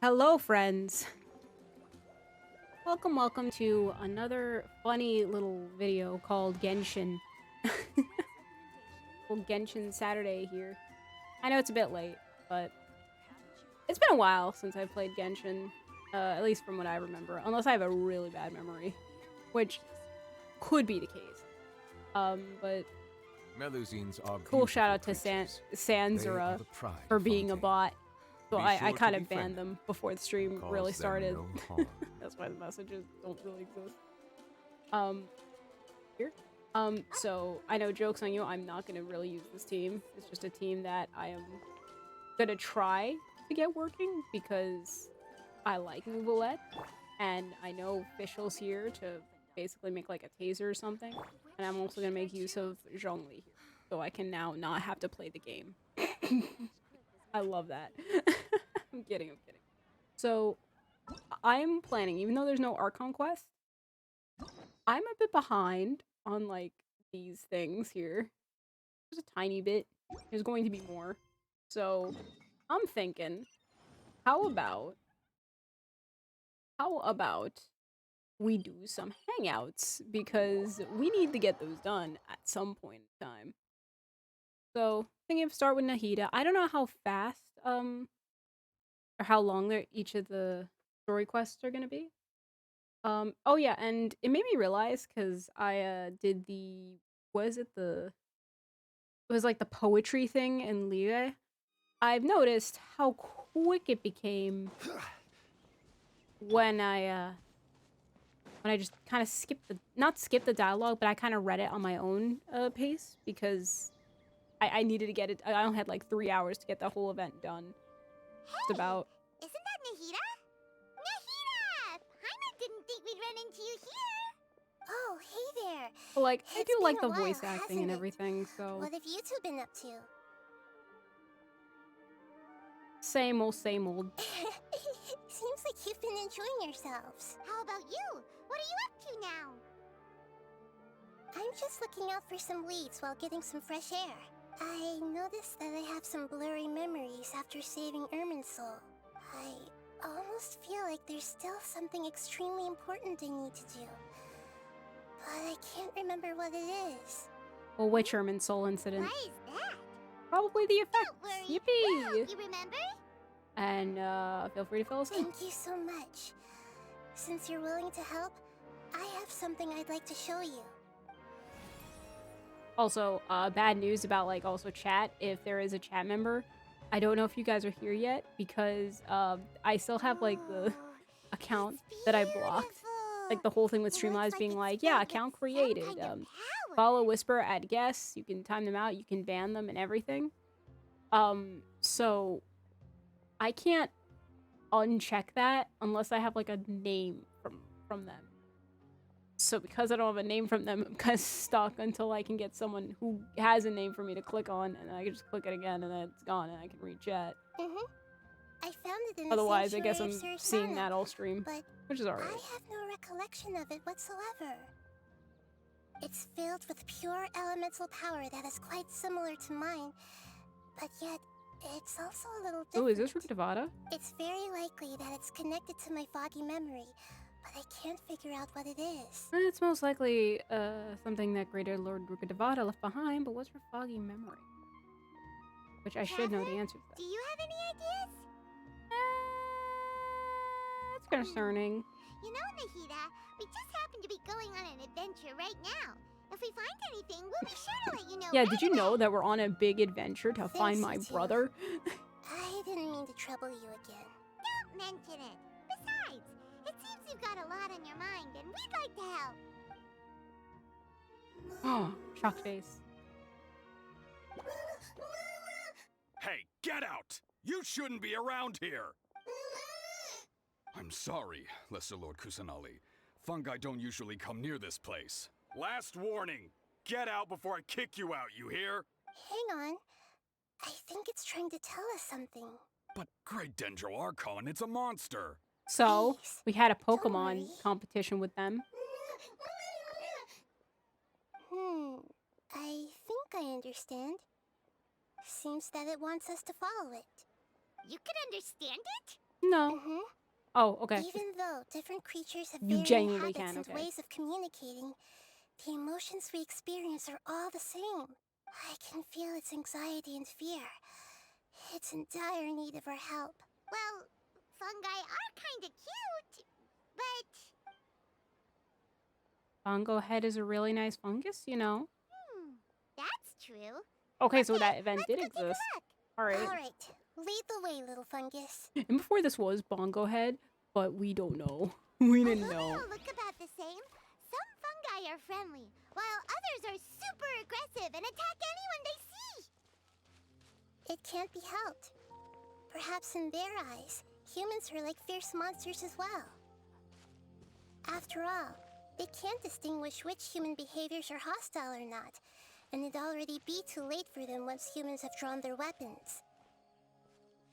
Hello, friends. Welcome to another funny little video called Genshin. Well, Genshin Saturday here. I know it's a bit late, but it's been a while since I played Genshin, at least from what I remember, unless I have a really bad memory, which could be the case. But Melusines are cool shout out to creatures. Sanzura for being a bot. So I kind of banned them before the stream really started. No That's why the messages don't really exist. Here. So I know, joke's on you, I'm not gonna really use this team. It's just a team that I am gonna try to get working because I like Mouvalette, and I know Fischl's here to basically make like a taser or something. And I'm also gonna make use of Zhongli here, so I can now not have to play the game. I love that. I'm kidding. So I'm planning, even though there's no Archon quest, I'm a bit behind on like these things here. Just a tiny bit. There's going to be more. So I'm thinking, how about we do some hangouts, because we need to get those done at some point in time. So thinking of start with Nahida. I don't know how fast or how long each of the story quests are gonna be. Oh yeah, and it made me realize, because I did the it was like the poetry thing in Ligue. I've noticed how quick it became when I just kind of not skipped the dialogue, but I kind of read it on my own pace, because I needed to get it. I only had like 3 hours to get the whole event done. Just about. Isn't that Nahida? Nahida! Paimon didn't think we'd run into you here. Oh, hey there. But like, I It's do been like a the while, voice acting and hasn't it? everything, so What have you two been up to? same old. Seems like you've been enjoying yourselves. How about you? What are you up to now? I'm just looking out for some leads while getting some fresh air. I noticed that I have some blurry memories after saving Irminsul. I almost feel like there's still something extremely important I need to do. But I can't remember what it is. Well, which Soul incident? Why is that? Probably the effects. Don't worry. Yippee! We'll help you remember? And feel free to fill us in. Thank you so much. Since you're willing to help, I have something I'd like to show you. Also, bad news about like also chat. If there is a chat member, I don't know if you guys are here yet, because I still have like the account that I blocked. Like the whole thing with Streamlabs being like, yeah, account created. Follow Whisper, add guests. You can time them out. You can ban them and everything. So I can't uncheck that unless I have like a name from them. So because I don't have a name from them, I'm kind of stuck until I can get someone who has a name for me to click on, and I can just click it again, and then it's gone, and I can read chat. I found it in Otherwise, the I guess I'm sanctuary of seeing Sursana, that all stream, but which is alright. I have no recollection of it whatsoever. It's filled with pure elemental power that is quite similar to mine, but yet it's also a little different. Oh, is this from Devada? It's very likely that it's connected to my foggy memory, but I can't figure out what it is. It's most likely something that Greater Lord Devada left behind, but what's her foggy memory? Which I should know the answer to that. Do you have any ideas? It's concerning. You know, Nahida, we just happen to be going on an adventure right now. If we find anything, we'll be sure to let you know. Yeah, did you know that we're on a big adventure to find my brother? I didn't mean to trouble you again. Don't mention it. Besides, it seems you've got a lot on your mind, and we'd like to help. Oh, shocked face. Hey, get out! You shouldn't be around here! I'm sorry, Lesser Lord Kusanali. Fungi don't usually come near this place. Last warning! Get out before I kick you out, you hear? Hang on. I think it's trying to tell us something. But Great Dendro Archon, it's a monster! So, Please, we had a don't Pokemon worry. competition with them. I think I understand. Seems that it wants us to follow it. You can understand it? No. Mm-hmm. Oh, okay. Even though different creatures have You varying genuinely habits can, and okay. ways of communicating, the emotions we experience are all the same. I can feel its anxiety and fear. It's in dire need of our help. Well, fungi are kinda cute, but... Bongo head is a really nice fungus, you know? That's true. Okay, so Okay, that event let's did go take a exist. look. Alright. Alright, lead the way, little fungus. And before this was Bongo head, but we don't know. We didn't know. Although they all look about the same, some fungi are friendly, while others are super aggressive and attack anyone they see. It can't be helped. Perhaps in their eyes, humans are like fierce monsters as well. After all, they can't distinguish which human behaviors are hostile or not, and it'd already be too late for them once humans have drawn their weapons.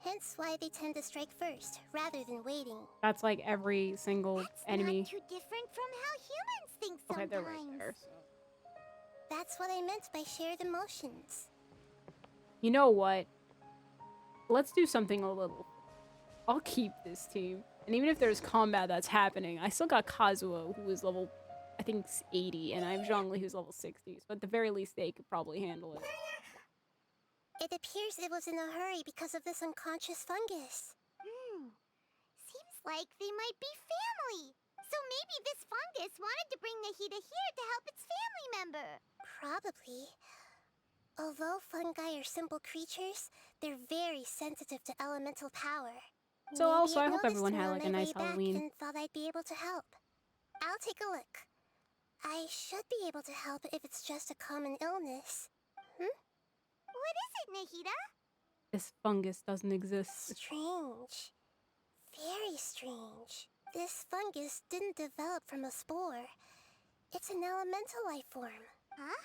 Hence why they tend to strike first, rather than waiting. That's like every single enemy. Not too different from how humans think Okay, sometimes. they're right there. So. That's what I meant by shared emotions. You know what? Let's do something a little. I'll keep this team. And even if there's combat that's happening, I still got Kazuo, who is level, I think, 80, and I have Zhongli, who's level 60. So at the very least, they could probably handle it. It appears it was in a hurry because of this unconscious fungus. Seems like they might be family. So maybe this fungus wanted to bring Nahida here to help its family member. Probably. Although fungi are simple creatures, they're very sensitive to elemental power. So Maybe also, it I hope noticed everyone me had on like a my nice way back Halloween. and thought I'd be able to help. I'll take a look. I should be able to help if it's just a common illness. What is it, Nahida? This fungus doesn't exist. Strange. Very strange. This fungus didn't develop from a spore. It's an elemental life form. Huh?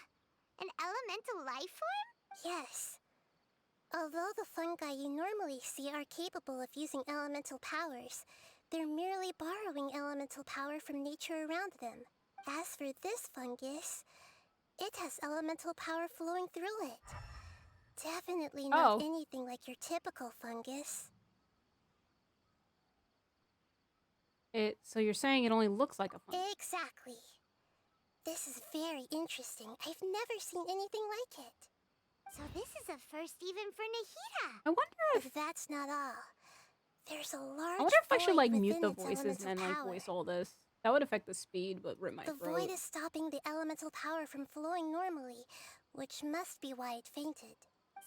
An elemental life form? Yes. Although the fungi you normally see are capable of using elemental powers, they're merely borrowing elemental power from nature around them. As for this fungus, it has elemental power flowing through it. Definitely not anything like your typical fungus. So you're saying it only looks like a fungus? Exactly. This is very interesting. I've never seen anything like it. So this is a first even for Nahida. I wonder if... If that's not all, there's a large I wonder if I should like mute the void within its voices and then like elemental voice power. all this. That would affect the speed, but rip my The throat. void is stopping the elemental power from flowing normally, which must be why it fainted.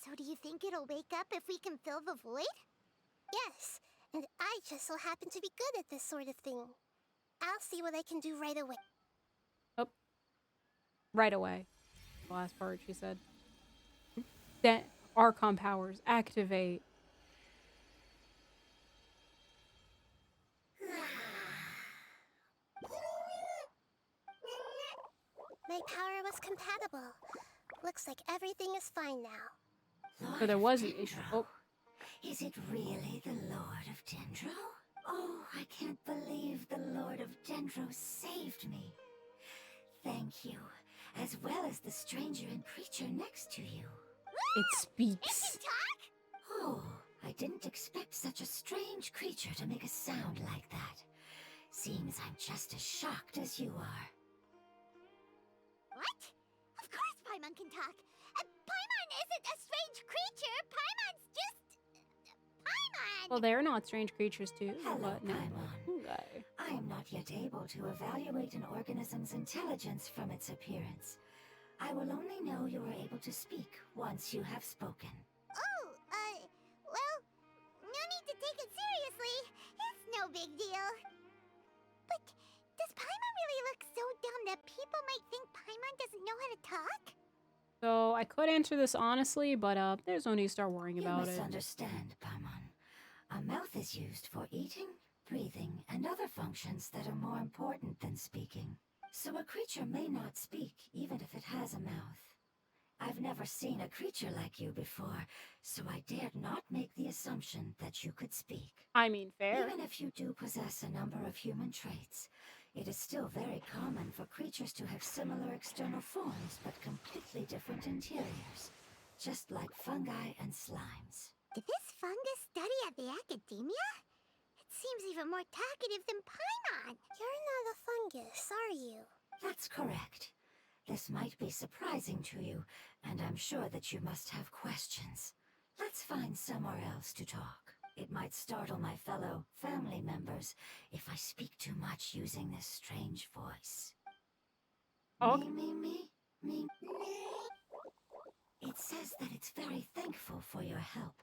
So do you think it'll wake up if we can fill the void? Yes, and I just so happen to be good at this sort of thing. I'll see what I can do right away. Oh. Right away. The last part, she said. That Archon powers activate. My power was compatible. Looks like everything is fine now. So there was an issue. Oh. Is it really the Lord of Dendro? Oh, I can't believe the Lord of Dendro saved me. Thank you, as well as the stranger and creature next to you. It speaks. Oh, I didn't expect such a strange creature to make a sound like that. Seems I'm just as shocked as you are. What? Of course Paimon can talk. Paimon isn't a strange creature. Paimon's just... Paimon! Well, they're not strange creatures too, Hello, but no. Paimon. Okay. I am not yet able to evaluate an organism's intelligence from its appearance. I will only know you are able to speak once you have spoken. Oh, well, no need to take it seriously. It's no big deal. But does Paimon really look so dumb that people might think Paimon doesn't know how to talk? So I could answer this honestly, but there's no need to start worrying about You it. misunderstand, Paimon. A mouth is used for eating, breathing, and other functions that are more important than speaking. So a creature may not speak, even if it has a mouth. I've never seen a creature like you before, so I dared not make the assumption that you could speak. I mean, fair. Even if you do possess a number of human traits, it is still very common for creatures to have similar external forms but completely different interiors, just like fungi and slimes. Did this fungus study at the academia? seems even more talkative than Paimon. You're not a fungus, are you? That's correct. This might be surprising to you, and I'm sure that you must have questions. Let's find somewhere else to talk. It might startle my fellow family members if I speak too much using this strange voice. Okay. Me. It says that it's very thankful for your help.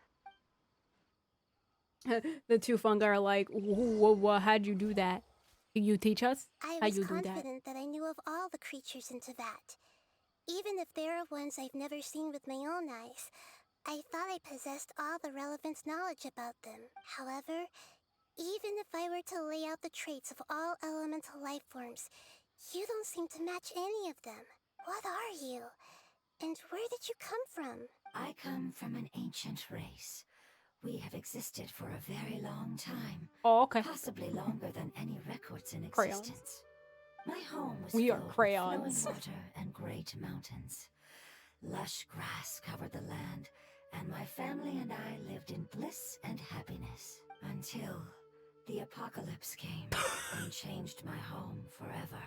The two fungi are like, how'd you do that? Can you teach us I how was you do that? confident that I knew of all the creatures in Teyvat. Even if there are ones I've never seen with my own eyes, I thought I possessed all the relevant knowledge about them. However, even if I were to lay out the traits of all elemental life forms, you don't seem to match any of them. What are you? And where did you come from? I come from an ancient race. We have existed for a very long time. Oh, okay. Possibly longer than any records in Crayons. existence. My home was We are filled with crayons. flowing water and great mountains. Lush grass covered the land, and my family and I lived in bliss and happiness until the apocalypse came and changed my home forever.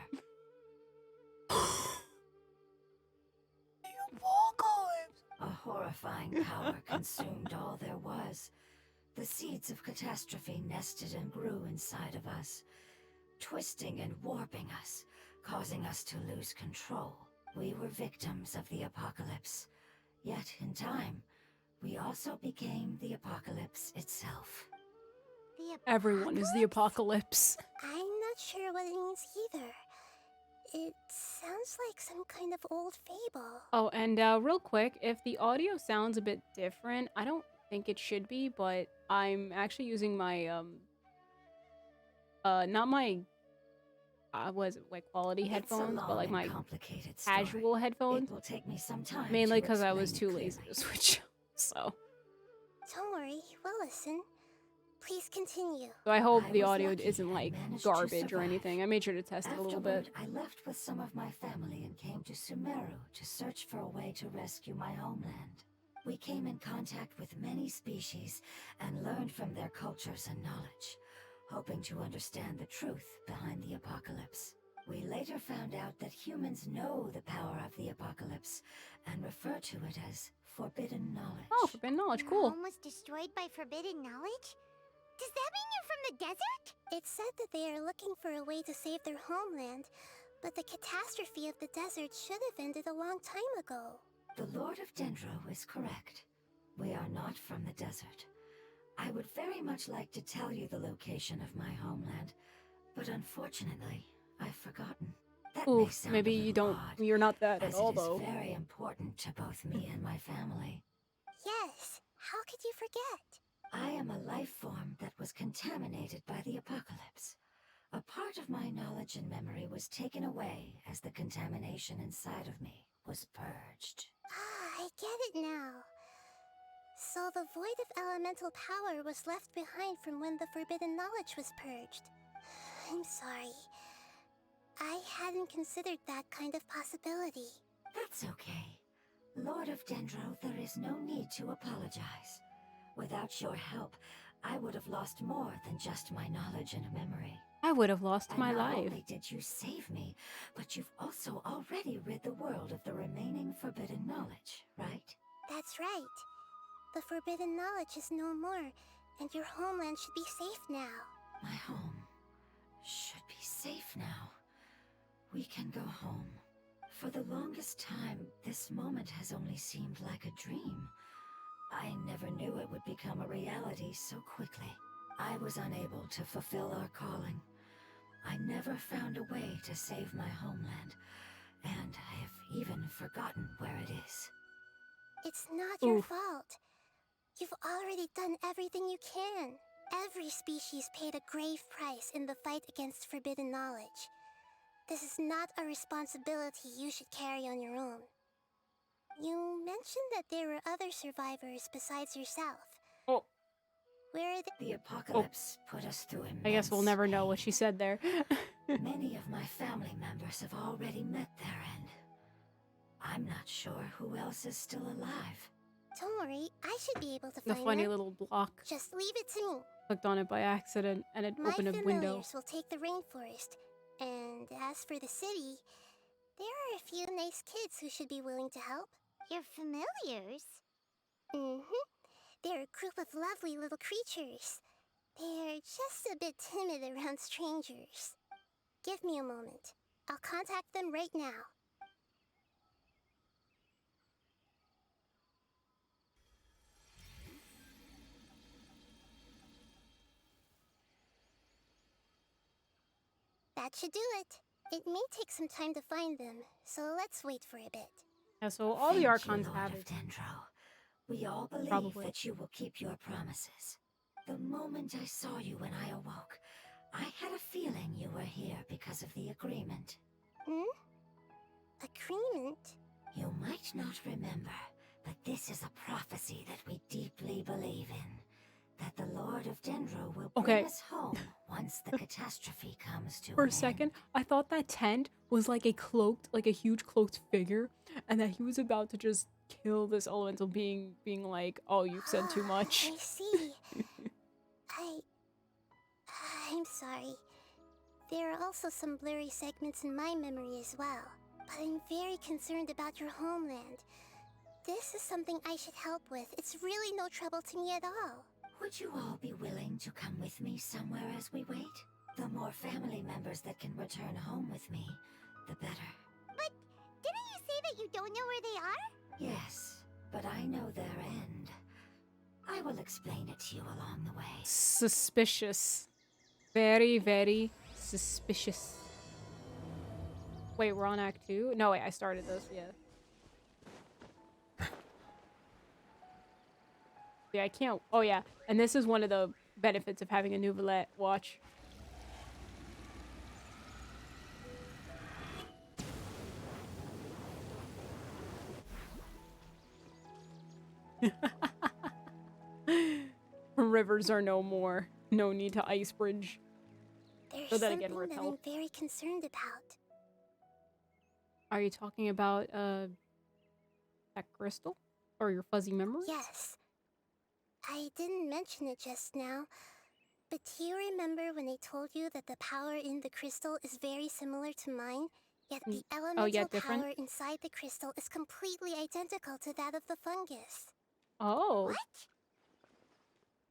A horrifying power consumed all there was. The seeds of catastrophe nested and grew inside of us, twisting and warping us, causing us to lose control. We were victims of the apocalypse. Yet, in time, we also became the apocalypse itself. Everyone is the apocalypse. I'm not sure what it means either. It sounds like some kind of old fable. Oh, and real quick, if the audio sounds a bit different, I don't think it should be, but I'm actually using my not my was it like quality headphones, but like my casual headphones. It will take me some time. Mainly to because I was too explain lazy clearly. to switch. So Don't worry, we'll listen. Please continue. I hope I the was audio lucky isn't I like managed to garbage or survive. anything. I made sure to test it a little bit. Afterward, I left with some of my family and came to Sumeru to search for a way to rescue my homeland. We came in contact with many species and learned from their cultures and knowledge, hoping to understand the truth behind the apocalypse. We later found out that humans know the power of the apocalypse and refer to it as forbidden knowledge. Oh, forbidden knowledge, Your cool. home was destroyed by forbidden knowledge? Does that mean you're from the desert? It said that they are looking for a way to save their homeland, but the catastrophe of the desert should have ended a long time ago. The Lord of Dendro is correct. We are not from the desert. I would very much like to tell you the location of my homeland, but unfortunately, I've forgotten. That may Oof, sound maybe a you little don't. odd, You're not that at as all, it is though. very important to both me and my family. Yes, how could you forget? I am a life form that was contaminated by the apocalypse. A part of my knowledge and memory was taken away as the contamination inside of me was purged. Ah, I get it now. So the void of elemental power was left behind from when the forbidden knowledge was purged. I'm sorry. I hadn't considered that kind of possibility. That's okay. Lord of Dendro, there is no need to apologize. Without your help, I would have lost more than just my knowledge and memory. I would have lost And my not life. only did you save me, but you've also already rid the world of the remaining forbidden knowledge, right? That's right. The forbidden knowledge is no more, and your homeland should be safe now. My home should be safe now. We can go home. For the longest time, this moment has only seemed like a dream. I never knew it would become a reality so quickly. I was unable to fulfill our calling. I never found a way to save my homeland, and I have even forgotten where it is. It's not your Oof. fault. You've already done everything you can. Every species paid a grave price in the fight against forbidden knowledge. This is not a responsibility you should carry on your own. You mentioned that there were other survivors besides yourself. Oh, Where are they? The apocalypse put us through immense I guess we'll never know what pain. she said there. Many of my family members have already met their end. I'm not sure who else is still alive. Don't worry, I should be able to The find funny them. little block. Just leave it to me. Clicked on it by accident and it My opened a familiars window. will take the rainforest. And as for the city, there are a few nice kids who should be willing to help. Your familiars? Mm-hmm. They're a group of lovely little creatures. They're just a bit timid around strangers. Give me a moment. I'll contact them right now. That should do it. It may take some time to find them, so let's wait for a bit. Yeah, so all the Thank archons you, have Lord of it. Dendro. We all believe Probably. that you will keep your promises. The moment I saw you when I awoke, I had a feeling you were here because of the agreement. Hmm? Agreement? You might not remember, but this is a prophecy that we deeply believe in. That the Lord of Dendro will bring us home once the catastrophe comes to For an a second, end. I thought that tent was like a cloaked, like a huge cloaked figure, and that he was about to just kill this elemental being, being like, "Oh, you've said too much." I see. I'm sorry. There are also some blurry segments in my memory as well. But I'm very concerned about your homeland. This is something I should help with. It's really no trouble to me at all. Would you all be willing to come with me somewhere as we wait? The more family members that can return home with me, the better. But didn't you say that you don't know where they are? Yes, but I know their end. I will explain it to you along the way. Suspicious. Very, very suspicious. Wait, we're on Act 2? No, wait, I started this, yeah. Yeah, I can't. Oh, yeah. And this is one of the benefits of having a Nouvellette watch. Rivers are no more. No need to ice bridge. There's So then something again, that repel. I'm very concerned about. Are you talking about, that crystal? Or your fuzzy memories? Yes. I didn't mention it just now, but do you remember when I told you that the power in the crystal is very similar to mine, yet the elemental different? power inside the crystal is completely identical to that of the fungus? Oh. What?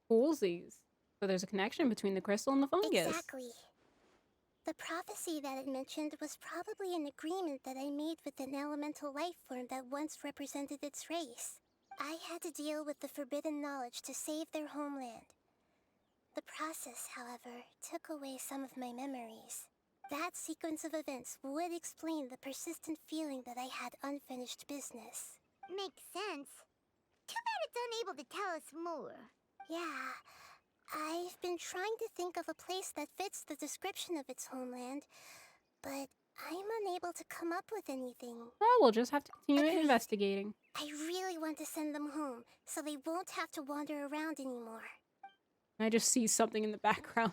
Coolsies. So there's a connection between the crystal and the fungus. Exactly. The prophecy that it mentioned was probably an agreement that I made with an elemental life form that once represented its race. I had to deal with the forbidden knowledge to save their homeland. The process, however, took away some of my memories. That sequence of events would explain the persistent feeling that I had unfinished business. Makes sense. Too bad it's unable to tell us more. Yeah, I've been trying to think of a place that fits the description of its homeland, but I'm unable to come up with anything. Well, we'll just have to continue Agreed. investigating. I really want to send them home, so they won't have to wander around anymore. I just see something in the background.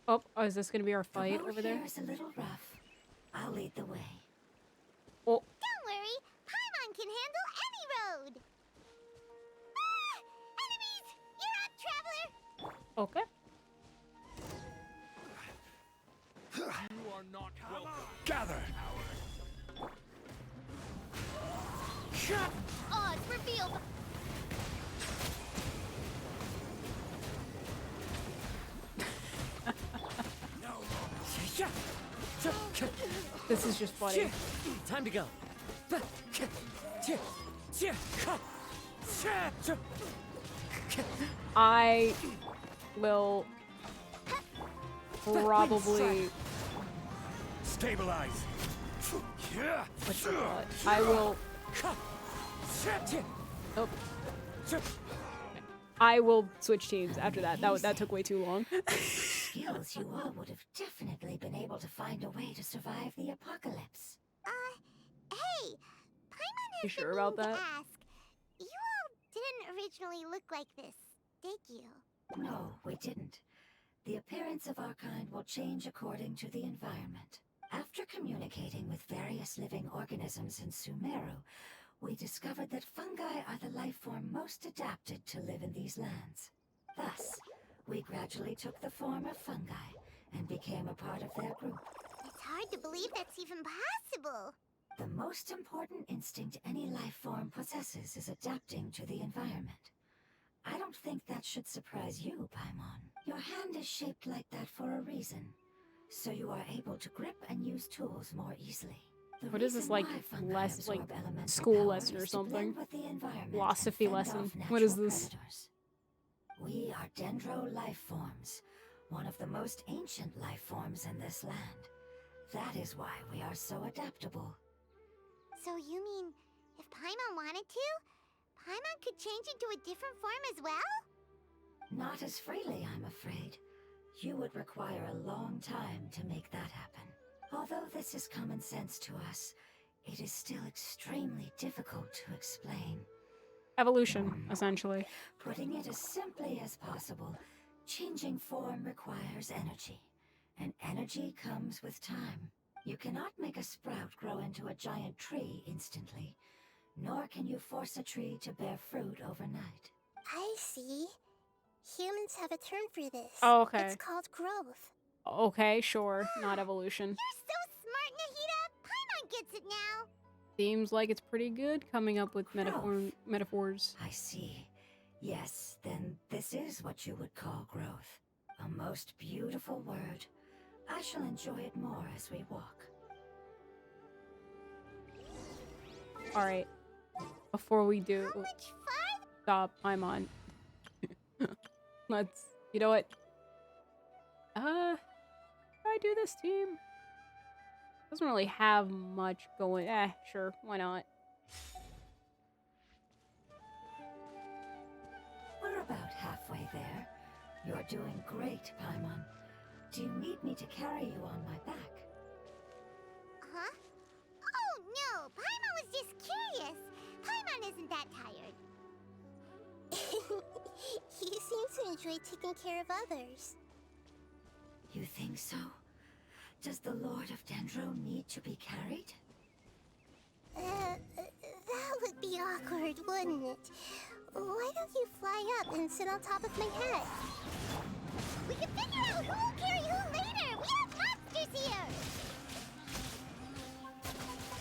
Oh, is this gonna be our fight The road over there? here is a little rough. I'll lead the way. Oh, Don't worry, Paimon can handle any road! Ah! Enemies! You're up, traveler! okay. You are not welcome. Gather! Oz revealed! This is just funny. Time to go. I will probably. Stabilize! What's the what? I will. Oh. I will switch teams after that. That took way too long. Skills you all would have definitely been able to find a way to survive the apocalypse. Hey! Paimon has You been sure about meaning to that? ask. You all didn't originally look like this, did you? No, we didn't. The appearance of our kind will change according to the environment. After communicating with various living organisms in Sumeru, we discovered that fungi are the life form most adapted to live in these lands. Thus, we gradually took the form of fungi and became a part of their group. It's hard to believe that's even possible. The most important instinct any life form possesses is adapting to the environment. I don't think that should surprise you, Paimon. Your hand is shaped like that for a reason, so you are able to grip and use tools more easily. The What is this, reason like, why fungi less, like, absorb elemental school power lesson or is to blend something? with the environment Philosophy and fend lesson. off What is natural this? predators. We are dendro life forms, one of the most ancient life forms in this land. That is why we are so adaptable. So you mean, if Paimon wanted to, Paimon could change into a different form as well? Not as freely, I'm afraid. You would require a long time to make that happen. Although this is common sense to us, it is still extremely difficult to explain. Evolution, essentially. Putting it as simply as possible, changing form requires energy, and energy comes with time. You cannot make a sprout grow into a giant tree instantly, nor can you force a tree to bear fruit overnight. I see. Humans have a term for this. Oh, okay. It's called growth. Okay, sure. Not evolution. You're so smart, Nahida! Paimon gets it now! Seems like it's pretty good coming up with metaphors. I see. Yes, then this is what you would call growth. A most beautiful word. I shall enjoy it more as we walk. Alright. Before we do... How much fun? Stop. I'm on. Let's... You know what? I do this team? Doesn't really have much going... sure. Why not? We're about halfway there. You're doing great, Paimon. Do you need me to carry you on my back? Huh? Oh no! Paimon was just curious! Paimon isn't that tired. He seems to enjoy taking care of others. You think so? Does the Lord of Dendro need to be carried? That would be awkward, wouldn't it? Why don't you fly up and sit on top of my head? We can figure out who will carry who later! We have monsters here!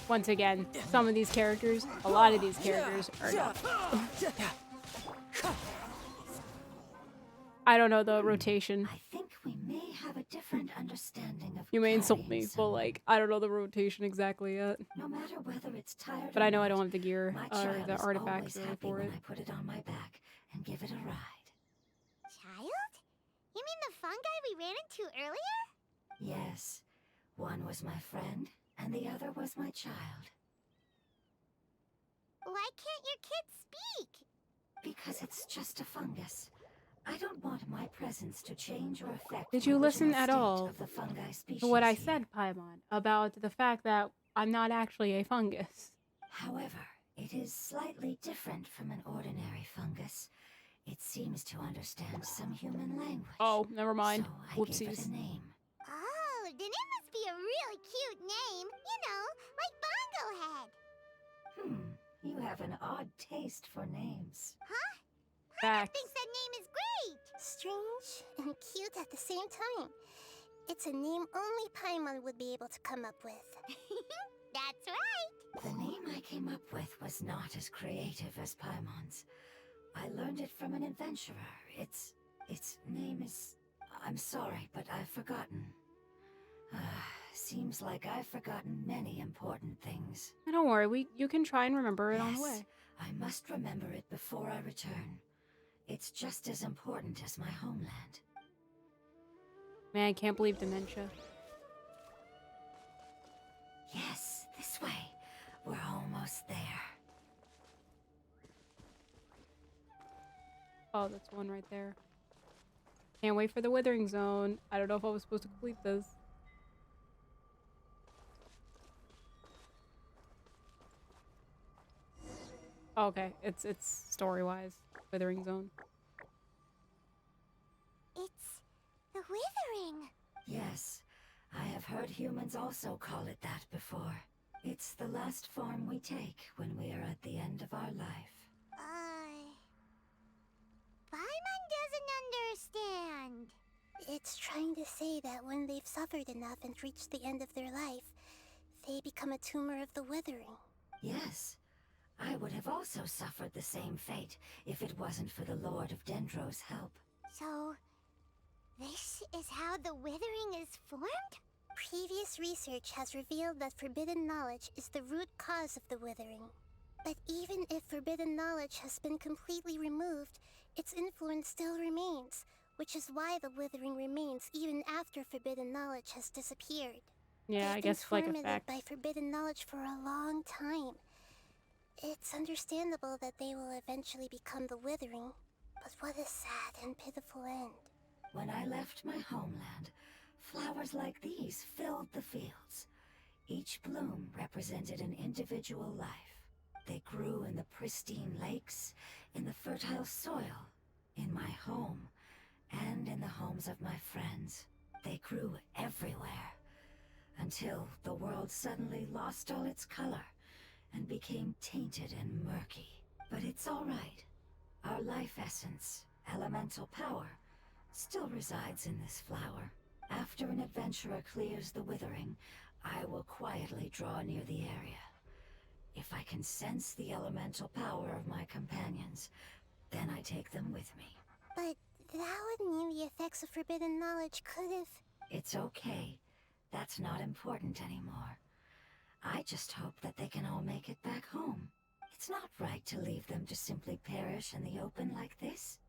Once again, some of these characters, a lot of these characters are not. I don't know the rotation. I think we may have a different understanding of You may insult carrying me, but someone. like, I don't know the rotation exactly yet. No matter whether it's tired But or I know I not, don't have the gear my or child the is artifacts always really happy for when it. I put it on my back and give it a ride. Child? You mean the fungi we ran into earlier? Yes, one was my friend, and the other was my child. Why can't your kid speak? Because it's just a fungus. I don't want my presence to change or affect Did the you listen original at state all of the fungi species to what I here. said, Paimon, about the fact that I'm not actually a fungus? However, it is slightly different from an ordinary fungus. It seems to understand some human language. Oh, never mind. So I gave it Whoopsies. a name. Oh, then it must be a really cute name. You know, like Bongo Head. You have an odd taste for names. Huh? Facts. Thinks that name is great. Strange and cute at the same time. It's a name only Paimon would be able to come up with. That's right. The name I came up with was not as creative as Paimon's. I learned it from an adventurer. Its name is... I'm sorry, but I've forgotten. Seems like I've forgotten many important things. Don't worry, you can try and remember it on the Yes, way. I must remember it before I return. It's just as important as my homeland. Man, I can't believe dementia. Yes, this way. We're almost there. Oh, that's one right there. Can't wait for the withering zone. I don't know if I was supposed to complete this. Oh, okay, it's story-wise. Withering zone. It's the withering! Yes, I have heard humans also call it that before. It's the last form we take when we are at the end of our life. Paimon doesn't understand. It's trying to say that when they've suffered enough and reached the end of their life, they become a tumor of the withering. Yes, I would have also suffered the same fate if it wasn't for the Lord of Dendro's help. So, this is how the withering is formed? Previous research has revealed that forbidden knowledge is the root cause of the withering. But even if forbidden knowledge has been completely removed, its influence still remains, which is why the withering remains even after forbidden knowledge has disappeared. Yeah, I They've guess been like tormented effect. by forbidden knowledge for a long time. It's understandable that they will eventually become the withering, but what a sad and pitiful end. When I left my homeland, flowers like these filled the fields. Each bloom represented an individual life. They grew in the pristine lakes, in the fertile soil, in my home, and in the homes of my friends. They grew everywhere, until the world suddenly lost all its color and became tainted and murky. But it's all right. Our life essence, elemental power, still resides in this flower. After an adventurer clears the withering, I will quietly draw near the area. If I can sense the elemental power of my companions, then I take them with me. But that would mean the effects of forbidden knowledge could have... It's okay. That's not important anymore. I just hope that they can all make it back home. It's not right to leave them to simply perish in the open like this.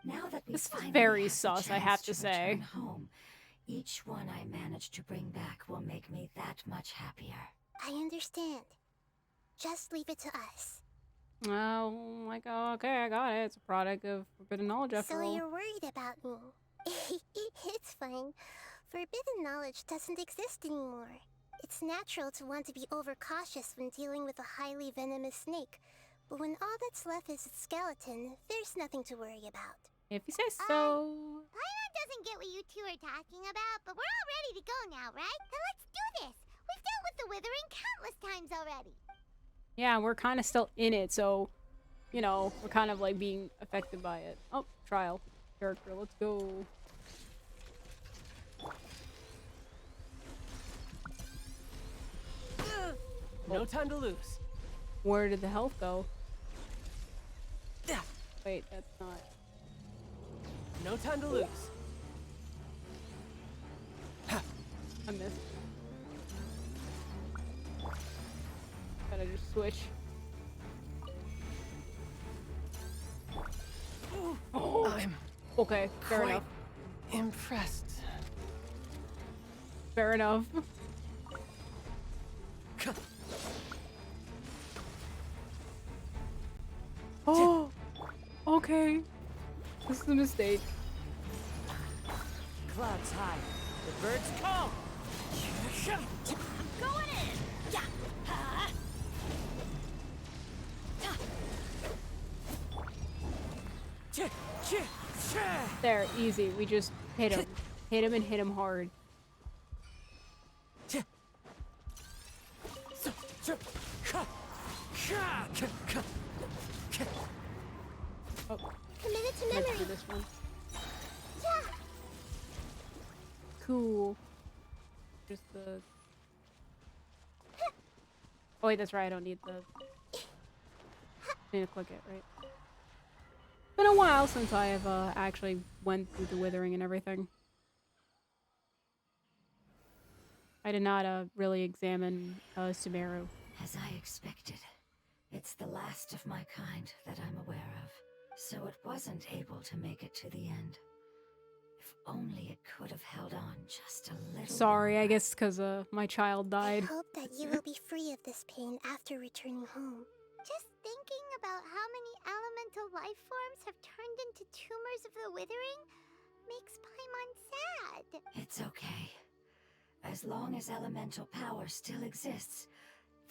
Now that we This is finally very have the sus, I chance have to say. return home, each one I manage to bring back will make me that much happier. I understand. Just leave it to us. Oh, like, oh, okay, I got it. It's a product of forbidden knowledge after So all. you're worried about me. It's fine. Forbidden knowledge doesn't exist anymore. It's natural to want to be overcautious when dealing with a highly venomous snake, but when all that's left is its skeleton, there's nothing to worry about. If you say so. Paimon doesn't get what you two are talking about, but we're all ready to go now, right? Then let's do this! We've dealt with the withering countless times already! Yeah, we're kind of still in it, so, you know, we're kind of like being affected by it. Oh, trial. Character, let's go. No time to lose. Where did the health go? Wait, that's not. No time to lose. I missed. Gotta just switch. Oh, I'm okay, fair quite enough. impressed. Fair enough. Oh, okay. This is a mistake. Clouds high. The birds call. Going in! Yeah! There, easy. We just hit him. Hit him and hit him hard. Oh, Committed to let's memory! do this one. Yeah! Cool. Just the. Oh wait, that's right. I don't need the. Need to click it, right? Been a while since I have actually went through the withering and everything. I did not really examine Sumeru. As I expected, it's the last of my kind that I'm aware of, so it wasn't able to make it to the end. If only it could have held on just a little Sorry, I longer. guess because my child died. I hope that you will be free of this pain after returning home. Just thinking about how many elemental life forms have turned into tumors of the withering makes Paimon sad. It's okay. As long as elemental power still exists,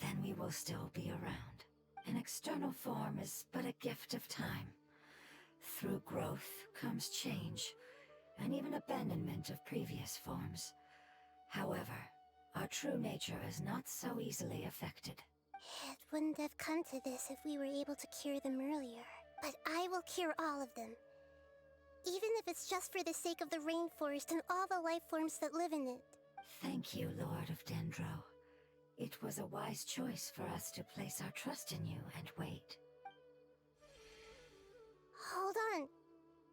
then we will still be around. An external form is but a gift of time. Through growth comes change, and even abandonment of previous forms. However, our true nature is not so easily affected. It wouldn't have come to this if we were able to cure them earlier. But I will cure all of them. Even if it's just for the sake of the rainforest and all the life forms that live in it. Thank you, Lord of Dendro. It was a wise choice for us to place our trust in you and wait. Hold on.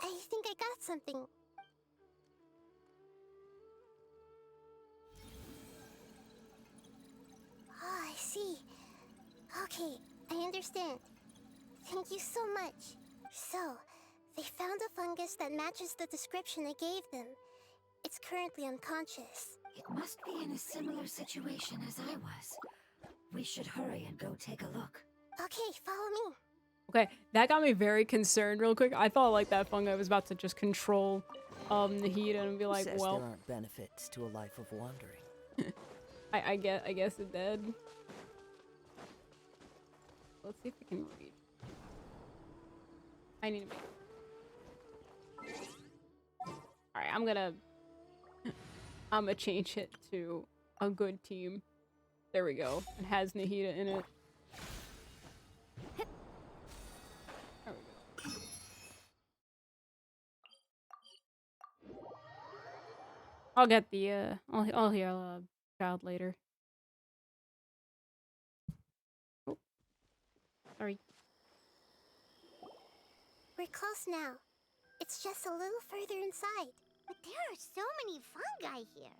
I think I got something. Oh, I see. Okay, I understand. Thank you so much. So, they found a fungus that matches the description I gave them. It's currently unconscious. It must be in a similar situation as I was. We should hurry and go take a look. Okay, follow me. Okay, that got me very concerned real quick. I thought like that fungi was about to just control the heat and be like, Who says well, there aren't benefits to a life of wandering. I guess it did. Let's see if we can read. I need to make. Alright, I'm gonna change it to a good team. There we go. It has Nahida in it. There we go. I'll get the I'll hear child later. Oh, sorry. We're close now. It's just a little further inside. But there are so many fungi here.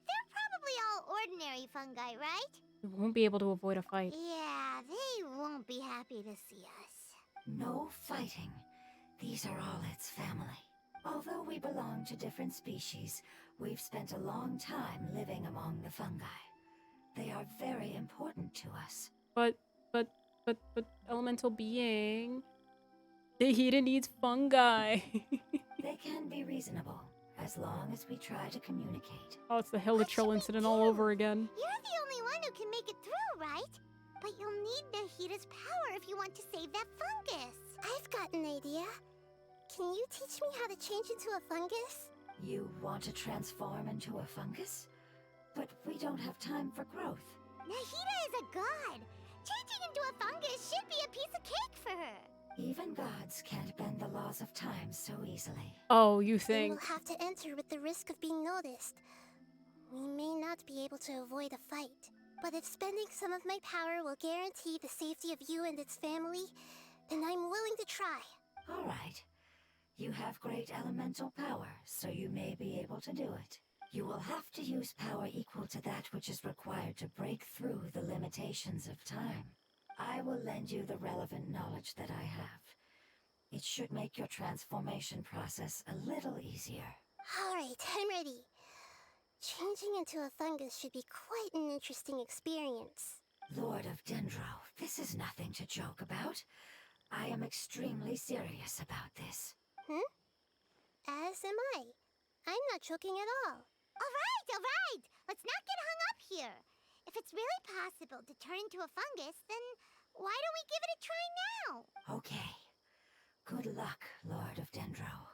They're probably all ordinary fungi, right? We won't be able to avoid a fight. Yeah, they won't be happy to see us. No fighting. These are all its family. Although we belong to different species, we've spent a long time living among the fungi. They are very important to us. But elemental being. Nahida needs fungi. They can be reasonable, as long as we try to communicate. Oh, it's the Hilichurl incident all over again. You're the only one who can make it through, right? But you'll need Nahida's power if you want to save that fungus. I've got an idea. Can you teach me how to change into a fungus? You want to transform into a fungus? But we don't have time for growth. Nahida is a god. Changing into a fungus should be a piece of cake for her. Even gods can't bend the laws of time so easily. Oh, you Then think? we'll have to enter with the risk of being noticed. We may not be able to avoid a fight, but if spending some of my power will guarantee the safety of you and its family, then I'm willing to try. All right. You have great elemental power, so you may be able to do it. You will have to use power equal to that which is required to break through the limitations of time. I will lend you the relevant knowledge that I have. It should make your transformation process a little easier. Alright, I'm ready. Changing into a fungus should be quite an interesting experience. Lord of Dendro, this is nothing to joke about. I am extremely serious about this. As am I. I'm not joking at all. Alright! Let's not get hung up here. If it's really possible to turn into a fungus, then why don't we give it a try now? Okay. Good luck, Lord of Dendro.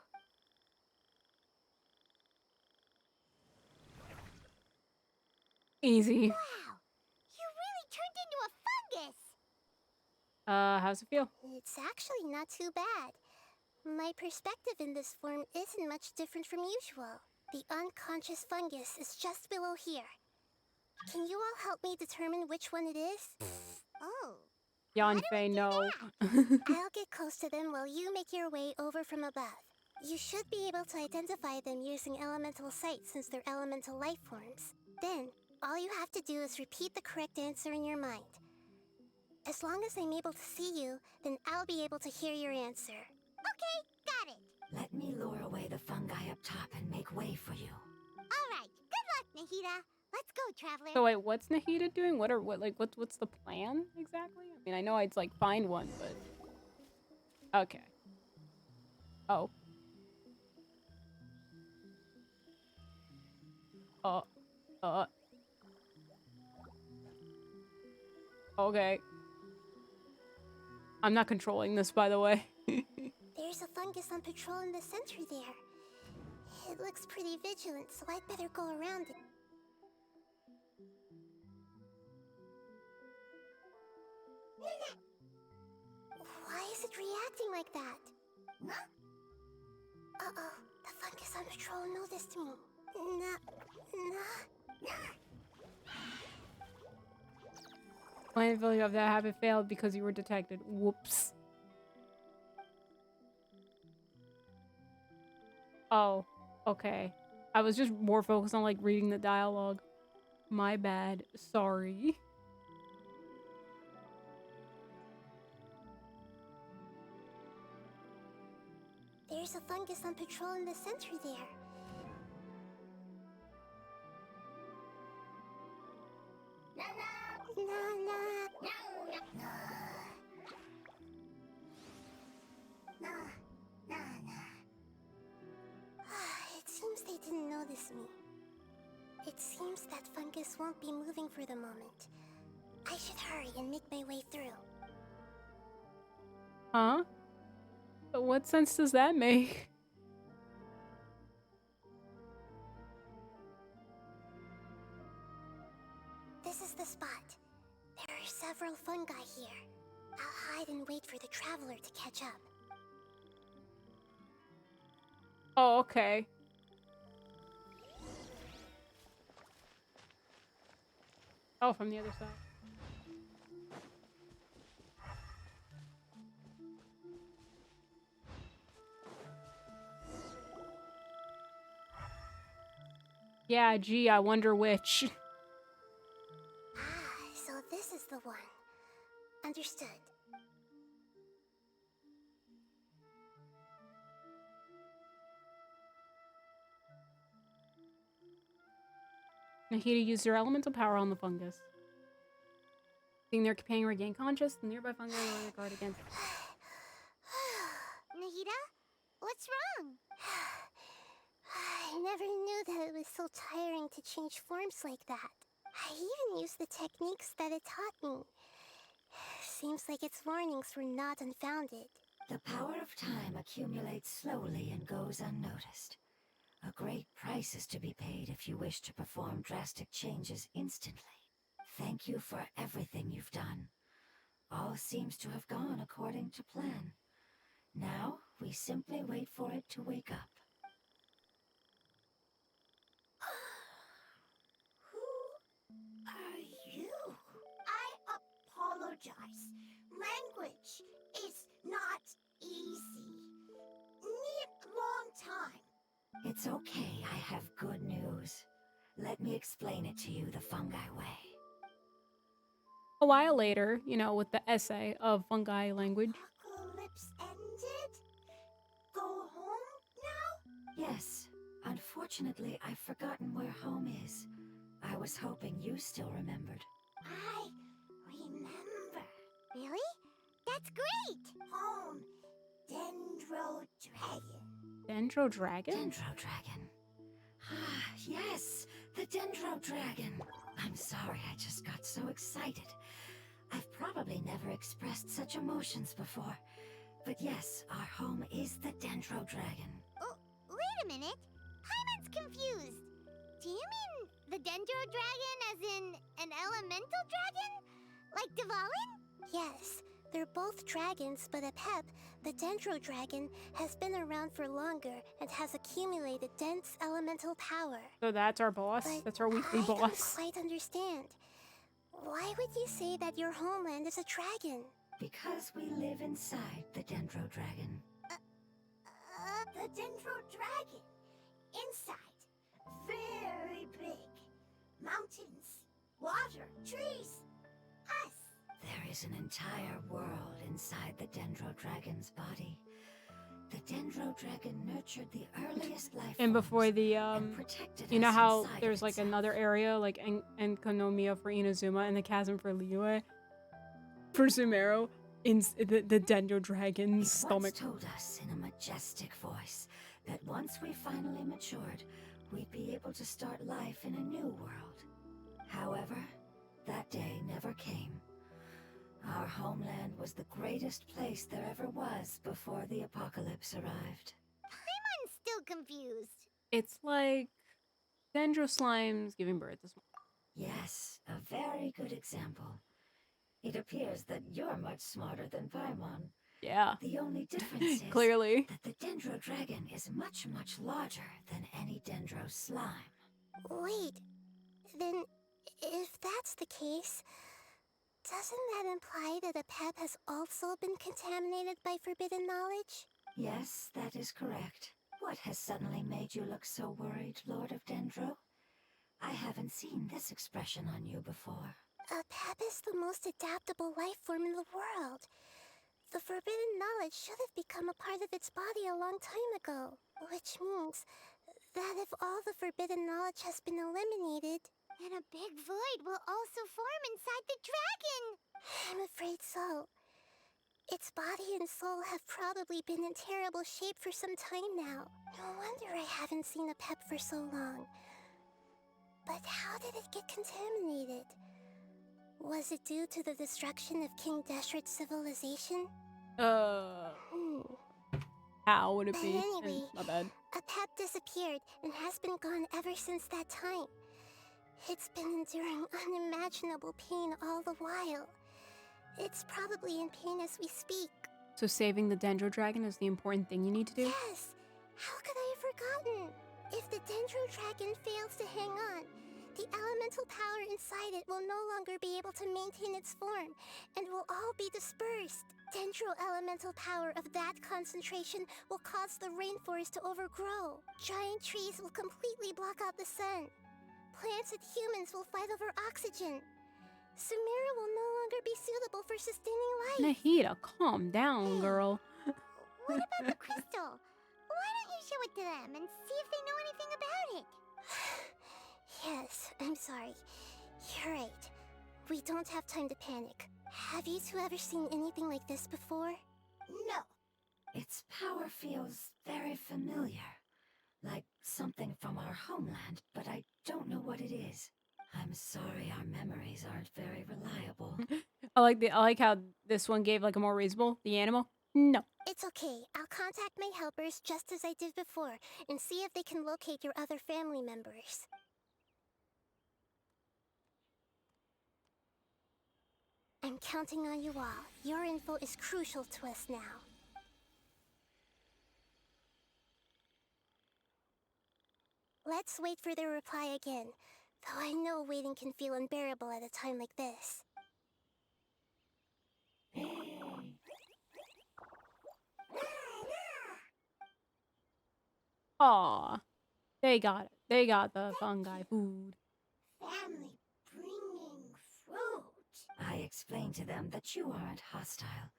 Easy. Wow! You really turned into a fungus! How's it feel? It's actually not too bad. My perspective in this form isn't much different from usual. The unconscious fungus is just below here. Can you all help me determine which one it is? Oh. Yanfei, no. I'll get close to them while you make your way over from above. You should be able to identify them using elemental sight since they're elemental life forms. Then, all you have to do is repeat the correct answer in your mind. As long as I'm able to see you, then I'll be able to hear your answer. Okay, got it. Let me lure away the fungi up top and make way for you. Alright, good luck, Nahida. Let's go, Traveler. So wait, what's Nahida doing? What's the plan exactly? I mean, I know I'd like find one, but okay. Oh. Okay. I'm not controlling this, by the way. There's a fungus on patrol in the center there. It looks pretty vigilant, so I'd better go around it. Why is it reacting like that? Uh-oh, the fungus on patrol noticed me. Landfill of that habit failed because you were detected. Whoops. Oh, okay. I was just more focused on like reading the dialogue. My bad. Sorry. There's a fungus on patrol in the center there. It seems they didn't notice me. It seems that fungus won't be moving for the moment. I should hurry and make my way through. Huh? But what sense does that make? This is the spot. There are several fungi here. I'll hide and wait for the traveler to catch up. Oh, okay. Oh, from the other side. Yeah, gee, I wonder which. So this is the one. Understood. Nahida used their elemental power on the fungus. Seeing their companion regain conscious, the nearby fungi were on guard against it. Nahida? What's wrong? I never knew that it was so tiring to change forms like that. I even used the techniques that it taught me. Seems like its warnings were not unfounded. The power of time accumulates slowly and goes unnoticed. A great price is to be paid if you wish to perform drastic changes instantly. Thank you for everything you've done. All seems to have gone according to plan. Now, we simply wait for it to wake up. Who are you? I apologize. Language is not easy. Need long time. It's okay, I have good news. Let me explain it to you the fungi way. A while later, you know, with the essay of fungi language. Apocalypse ended? Go home now? Yes. Unfortunately, I've forgotten where home is. I was hoping you still remembered. I remember. Really? That's great! Home. Dendro Dragon. Dendro Dragon? Dendro Dragon. Ah, yes, the Dendro Dragon. I'm sorry, I just got so excited. I've probably never expressed such emotions before. But yes, our home is the Dendro Dragon. Oh, wait a minute. Paimon's confused. Do you mean the Dendro Dragon as in an elemental dragon? Like Dvalin? Yes, they're both dragons, but Apep, the Dendro Dragon, has been around for longer and has accumulated dense elemental power. So that's our boss? But That's our weekly I don't boss? quite understand. Why would you say that your homeland is a dragon? Because we live inside the Dendro Dragon. The Dendro Dragon. Inside. Very big. Mountains. Water. Trees. Us. There is an entire world inside the Dendro Dragon's body. The Dendro Dragon nurtured the earliest life And before forms the, and protected you know us how inside there's of like itself. another area, like Enkonomiya for Inazuma and the chasm for Liyue? For Sumeru, in the Dendro Dragon's It stomach. once told us in a majestic voice that once we finally matured, we'd be able to start life in a new world. However, that day never came. Our homeland was the greatest place there ever was before the apocalypse arrived. I'm still confused. It's like Dendro slimes giving birth to small. Yes, a very good example. It appears that you're much smarter than Paimon. Yeah, The only difference is clearly. that the Dendro dragon is much, much larger than any Dendro slime. Wait, then if that's the case, doesn't that imply that a pep has also been contaminated by forbidden knowledge? Yes, that is correct. What has suddenly made you look so worried, Lord of Dendro? I haven't seen this expression on you before. A pep is the most adaptable life form in the world. The forbidden knowledge should have become a part of its body a long time ago. Which means that if all the forbidden knowledge has been eliminated, then a big void will also form inside the dragon! I'm afraid so. Its body and soul have probably been in terrible shape for some time now. No wonder I haven't seen a pep for so long. But how did it get contaminated? Was it due to the destruction of King Deshret's civilization? How would it But be? anyway, My bad. a pep disappeared and has been gone ever since that time. It's been enduring unimaginable pain all the while. It's probably in pain as we speak. So saving the Dendro Dragon is the important thing you need to do? Yes! How could I have forgotten? If the Dendro Dragon fails to hang on, the elemental power inside it will no longer be able to maintain its form, and will all be dispersed. Dendro elemental power of that concentration will cause the rainforest to overgrow. Giant trees will completely block out the sun. Plants and humans will fight over oxygen. Sumeru will no longer be suitable for sustaining life. Nahida, calm down, girl. What about the crystal? Why don't you show it to them and see if they know anything about it? Yes, I'm sorry. You're right. We don't have time to panic. Have you two ever seen anything like this before? No. Its power feels very familiar. Like something from our homeland, but I don't know what it is. I'm sorry our memories aren't very reliable. I like how this one gave like a more reasonable. The animal? No. It's okay. I'll contact my helpers just as I did before and see if they can locate your other family members. I'm counting on you all. Your info is crucial to us now. Let's wait for their reply again, though I know waiting can feel unbearable at a time like this. Aw. They got it. They got the fungi food. Family bringing fruit. I explained to them that you aren't hostile.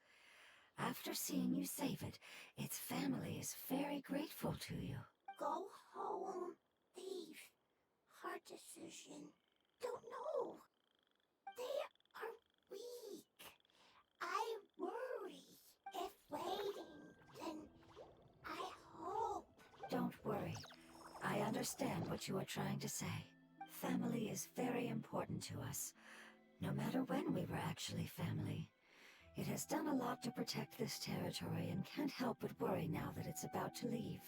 After seeing you save it, its family is very grateful to you. Go home, thief. Hard decision. Don't know. They are weak. I worry. If waiting, then I hope. Don't worry. I understand what you are trying to say. Family is very important to us, no matter when we were actually family. It has done a lot to protect this territory and can't help but worry now that it's about to leave.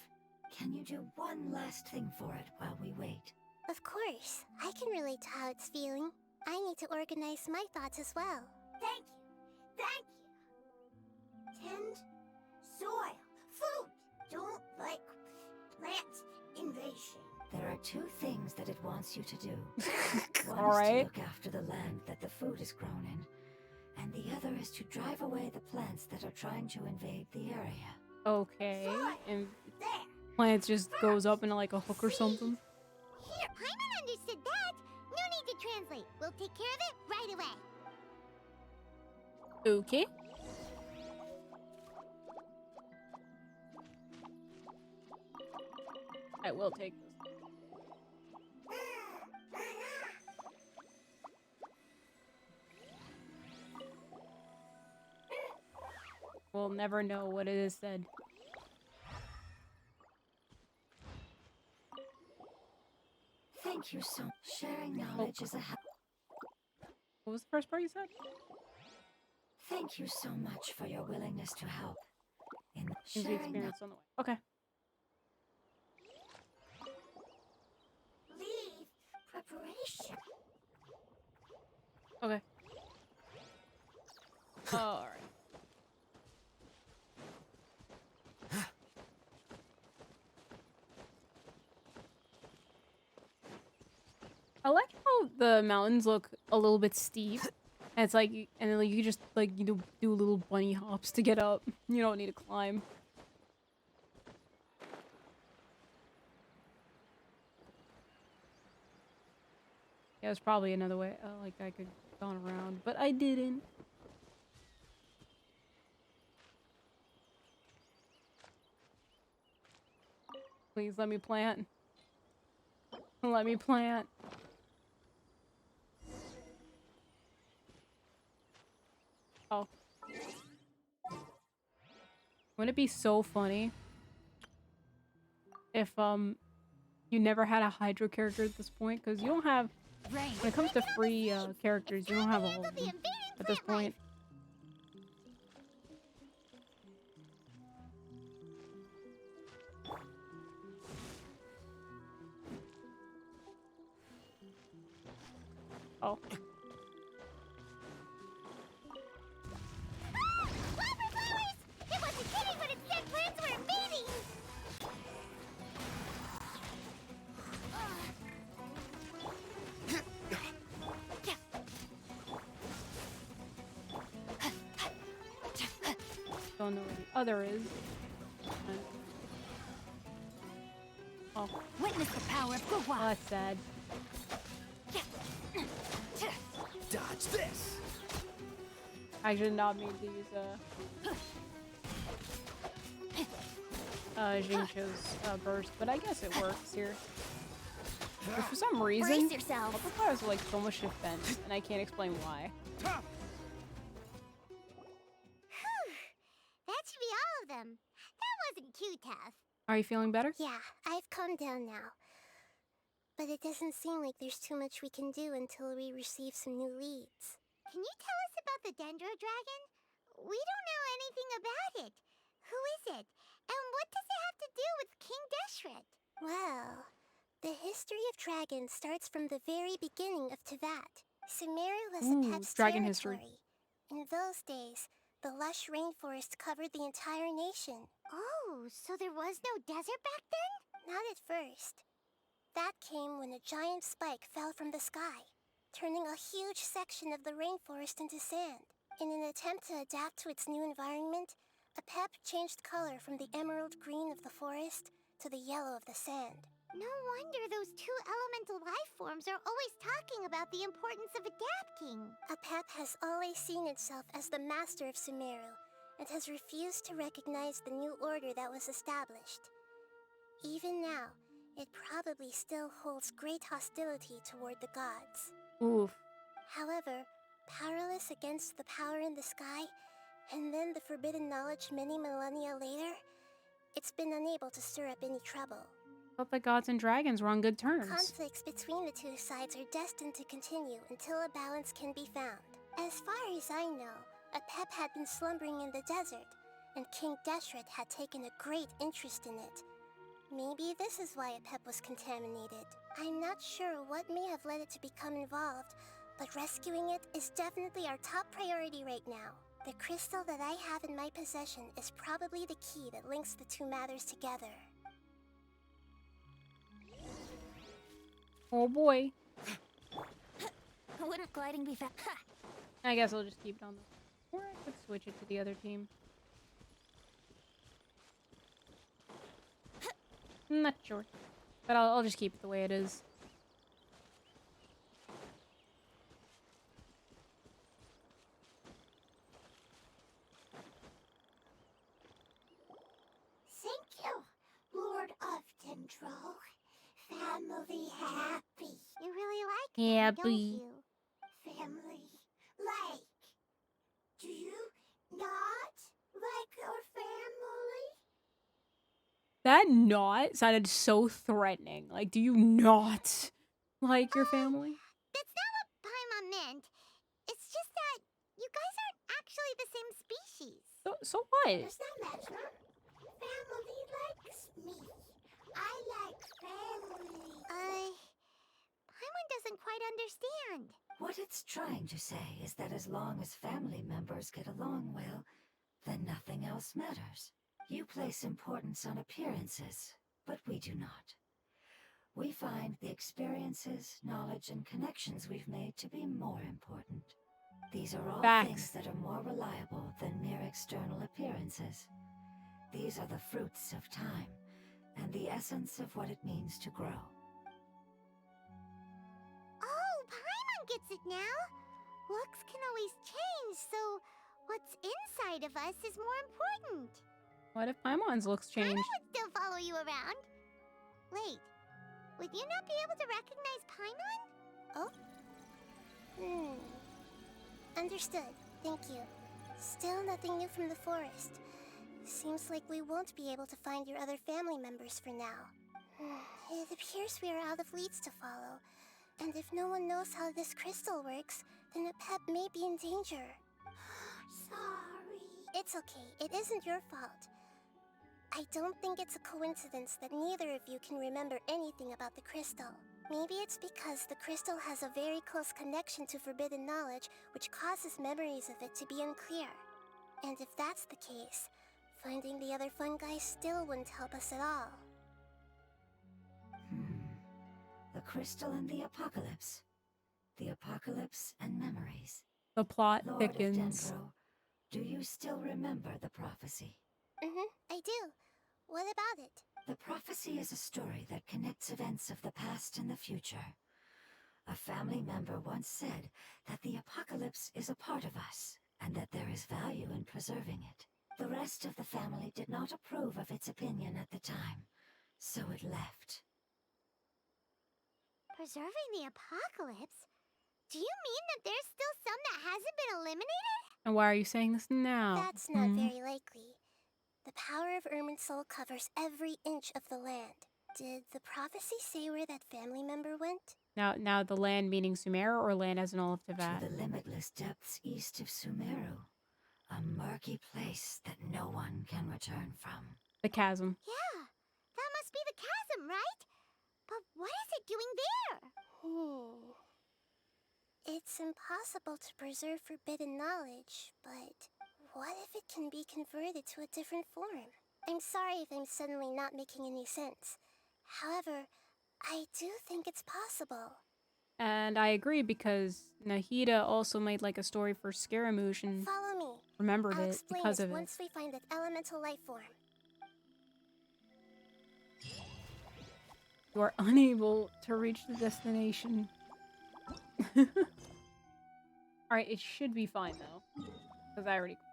Can you do one last thing for it while we wait? Of course. I can relate to how it's feeling. I need to organize my thoughts as well. Thank you. Thank you. Tend soil. Food. Don't like plant invasion. There are two things that it wants you to do. One All is to right. look after the land that the food is grown in, and the other is to drive away the plants that are trying to invade the area. Okay. And There. plants just goes up into like a hook or something. Here, Paimon understood that. No need to translate. We'll take care of it right away. Okay. I will take this. We'll never know what it is said. Thank you so much. Sharing knowledge is a help. What was the first part you said? Thank you so much for your willingness to help. In Is the sharing experience on the way. Okay. Okay. All right. I like how the mountains look a little bit steep. And it's like, and then like you just like do little bunny hops to get up. You don't need to climb. Yeah, there's probably another way. Like I could have gone around, but I didn't. Please let me plant. Let me plant. Oh. Wouldn't it be so funny if you never had a Hydro character at this point? Because you don't have, when it comes to free characters, you don't have all of them at this point. Oh. It wasn't kidding when it said plants were invading! Don't know where the other is. Oh. Witness the power of Gugwa! Oh, that's sad. Dodge this! I should not mean to use Jincho's burst, but I guess it works here. But for some reason, Brace yourself. multipliers are like so much defense, and I can't explain why. That should be all of them. That wasn't too tough. Are you feeling better? Yeah, I've calmed down now. But it doesn't seem like there's too much we can do until we receive some new leads. Can you tell us about the Dendro Dragon? We don't know anything about it. Who is it? And what does it have to do with King Deshret? Well, the history of dragons starts from the very beginning of Tevat. Sumeru was Ooh, Apep's dragon history. territory. In those days, the lush rainforest covered the entire nation. Oh, so there was no desert back then? Not at first. That came when a giant spike fell from the sky, turning a huge section of the rainforest into sand. In an attempt to adapt to its new environment, Apep changed color from the emerald green of the forest to the yellow of the sand. No wonder those two elemental life forms are always talking about the importance of adapting. Apep has always seen itself as the master of Sumeru, and has refused to recognize the new order that was established. Even now, it probably still holds great hostility toward the gods. Oof. However, powerless against the power in the sky, and then the forbidden knowledge many millennia later, it's been unable to stir up any trouble. Thought the gods and dragons were on good terms. Conflicts between the two sides are destined to continue until a balance can be found. As far as I know, Apep had been slumbering in the desert, and King Deshret had taken a great interest in it. Maybe this is why Apep was contaminated. I'm not sure what may have led it to become involved, but rescuing it is definitely our top priority right now. The crystal that I have in my possession is probably the key that links the two matters together. Oh boy. Wouldn't gliding be fast? I guess I'll just keep it on the... Or I could switch it to the other team. I'm not sure. But I'll just keep it the way it is. Thank you, Lord of Dendro. Family happy. You really like them, don't Happy. you? Family like. Do you not like your family? That not sounded so threatening. Like, do you not like your family? That's not what Paimon meant. It's just that you guys aren't actually the same species. So what? Does that matter? Family likes me. I like family. Paimon doesn't quite understand. What it's trying to say is that as long as family members get along well, then nothing else matters. You place importance on appearances, but we do not. We find the experiences, knowledge, and connections we've made to be more important. These are all things Facts. that are more reliable than mere external appearances. These are the fruits of time, and the essence of what it means to grow. Oh, Paimon gets it now. Looks can always change, so what's inside of us is more important. What if Paimon's looks Paimon changed? would still follow you around. Wait, would you not be able to recognize Paimon? Oh? Understood. Thank you. Still nothing new from the forest. Seems like we won't be able to find your other family members for now. It appears we are out of leads to follow. And if no one knows how this crystal works, then a pet may be in danger. Sorry. It's okay. It isn't your fault. I don't think it's a coincidence that neither of you can remember anything about the crystal. Maybe it's because the crystal has a very close connection to forbidden knowledge, which causes memories of it to be unclear. And if that's the case, finding the other fungi still wouldn't help us at all. The crystal and the apocalypse. The apocalypse and memories. The plot Lord of thickens. Dendro, do you still remember the prophecy? I do. What about it? The prophecy is a story that connects events of the past and the future. A family member once said that the apocalypse is a part of us, and that there is value in preserving it. The rest of the family did not approve of its opinion at the time, so it left. Preserving the apocalypse? Do you mean that there's still some that hasn't been eliminated? And why are you saying this now? That's not very likely. The power of Irminsul covers every inch of the land. Did the prophecy say where that family member went? Now the land meaning Sumeru or land as in all of Teyvat? To the limitless depths east of Sumeru. A murky place that no one can return from. The chasm. Yeah, that must be the chasm, right? But what is it doing there? It's impossible to preserve forbidden knowledge, but what if it can be converted to a different form? I'm sorry if I'm suddenly not making any sense. However, I do think it's possible. And I agree because Nahida also made like a story for Scaramouche and Follow me. remembered I'll it explain because this of it. once we find that elemental life form. You are unable to reach the destination. Alright, it should be fine though. Because I already completed.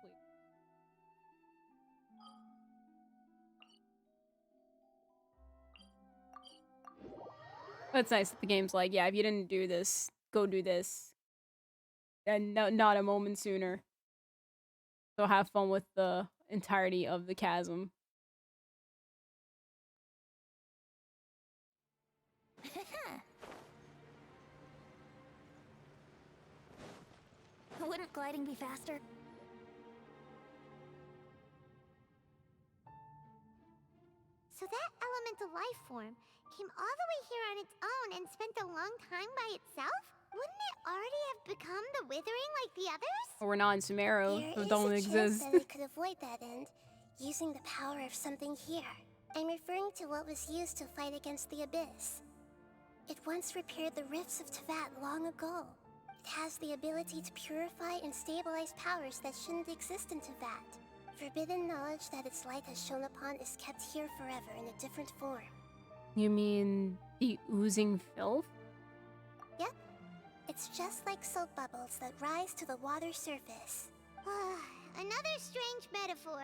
But it's nice that the game's like, yeah, if you didn't do this, go do this. And not a moment sooner. So have fun with the entirety of the chasm. Wouldn't gliding be faster? So that elemental life form came all the way here on its own and spent a long time by itself? Wouldn't it already have become the Withering like the others? But we're not in Sumeru, There so is it don't a chance exist. that it could avoid that end, using the power of something here. I'm referring to what was used to fight against the Abyss. It once repaired the rifts of Teyvat long ago. It has the ability to purify and stabilize powers that shouldn't exist in Teyvat. Forbidden knowledge that its light has shone upon is kept here forever in a different form. You mean the oozing filth? Yep. It's just like soap bubbles that rise to the water surface. Another strange metaphor.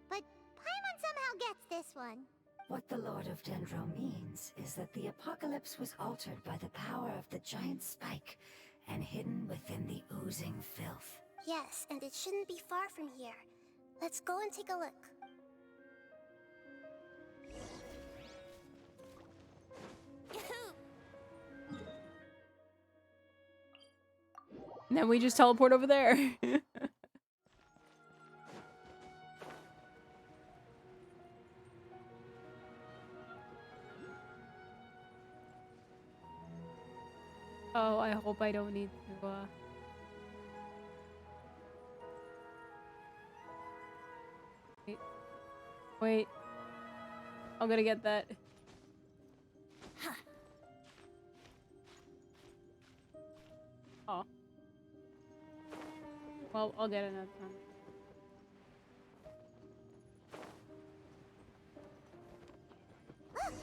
But Paimon somehow gets this one. What the Lord of Dendro means is that the apocalypse was altered by the power of the giant spike and hidden within the oozing filth. Yes, and it shouldn't be far from here. Let's go and take a look. And then we just teleport over there. Oh, I hope I don't need to, Wait. Wait. I'm gonna get that. Oh. Well, I'll get another time. Look,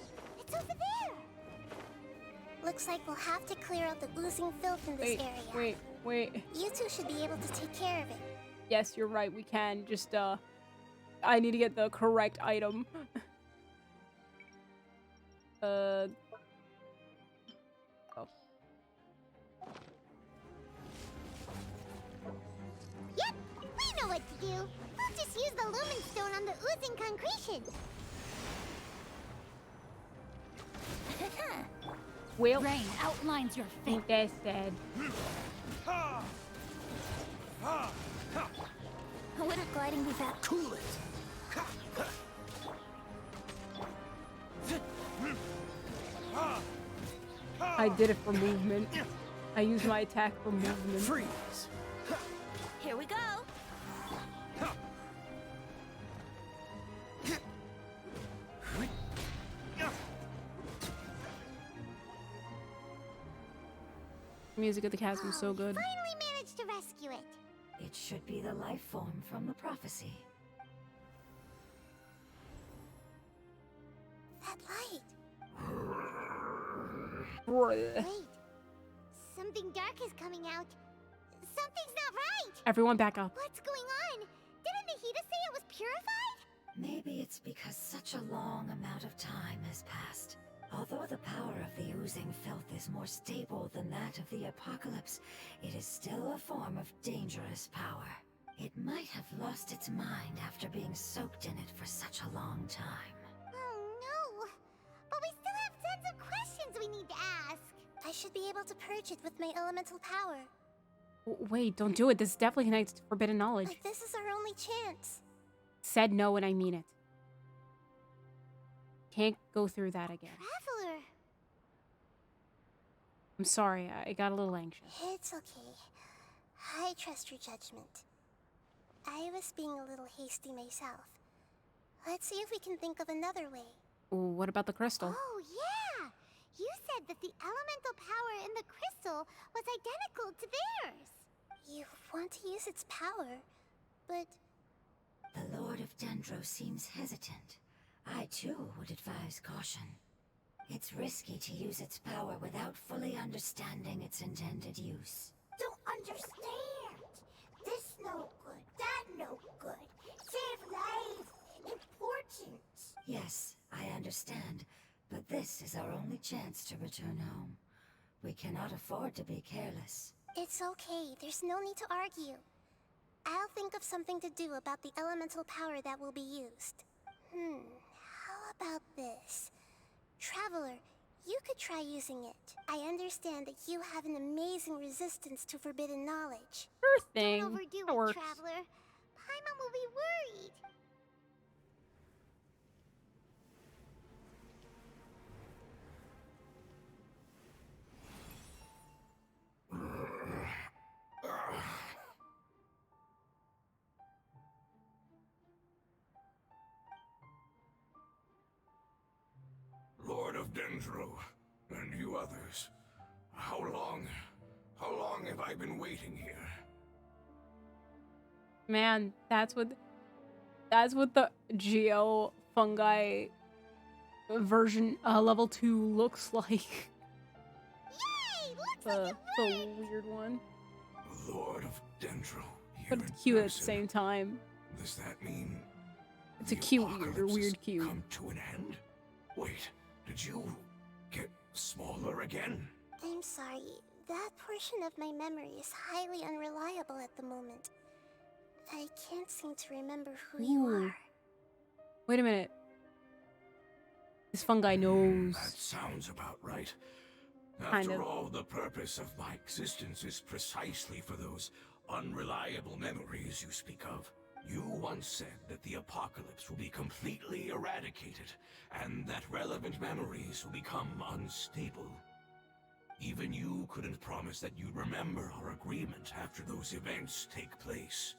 it's over there. Looks like we'll have to clear out the oozing filth in this area. Wait. You two should be able to take care of it. Yes, you're right. We can just, I need to get the correct item. Oh. Yep, we know what to do. We'll just use the lumen stone on the oozing concretion. Well, Rain outlines your I think that's sad. Wouldn't gliding be that Cool it. I did it for movement. I used my attack for movement. Freeze. Here we go. Music of the chasm is so good. finally managed to rescue it. It should be the life form from the prophecy. That light. Bruh. Wait. Something dark is coming out. Something's not right. Everyone back up. What's going on? Didn't Nahida say it was purified? Maybe it's because such a long amount of time has passed. Although the power of the oozing filth is more stable than that of the apocalypse, it is still a form of dangerous power. It might have lost its mind after being soaked in it for such a long time. Oh no. But we still have tons of questions we need to ask. I should be able to purge it with my elemental power. Wait, don't do it. This is definitely connected to forbidden knowledge. But this is our only chance. Said no and I mean it. Can't go through that again. Traveler. I'm sorry, I got a little anxious. It's okay. I trust your judgment. I was being a little hasty myself. Let's see if we can think of another way. Ooh, what about the crystal? Oh, yeah! You said that the elemental power in the crystal was identical to theirs. You want to use its power, but... The Lord of Dendro seems hesitant. I too would advise caution. It's risky to use its power without fully understanding its intended use. Don't understand! This no good, that no good. Save lives! Important! Yes, I understand, but this is our only chance to return home. We cannot afford to be careless. It's okay, there's no need to argue. I'll think of something to do about the elemental power that will be used. How about this? Traveler, you could try using it. I understand that you have an amazing resistance to forbidden knowledge. Sure thing. Don't overdo That it, works. Traveler. Paimon will be worried. Lord of Dendro, and you others, how long have I been waiting here? Man, that's what the geo fungi version level 2 looks like. Yay! Looks like The it worked! weird one. Lord of Dendro, here But in it's cute at the person. same time. Does that mean It's a the cute weird or apocalypse weird has cute. come to an end? Wait, did you get smaller again? I'm sorry. That portion of my memory is highly unreliable at the moment. I can't seem to remember who you Ooh. are. Wait a minute. This fungi knows. That sounds about right. Kind After of. all, the purpose of my existence is precisely for those unreliable memories you speak of. You once said that the apocalypse will be completely eradicated, and that relevant memories will become unstable. Even you couldn't promise that you'd remember our agreement after those events take place.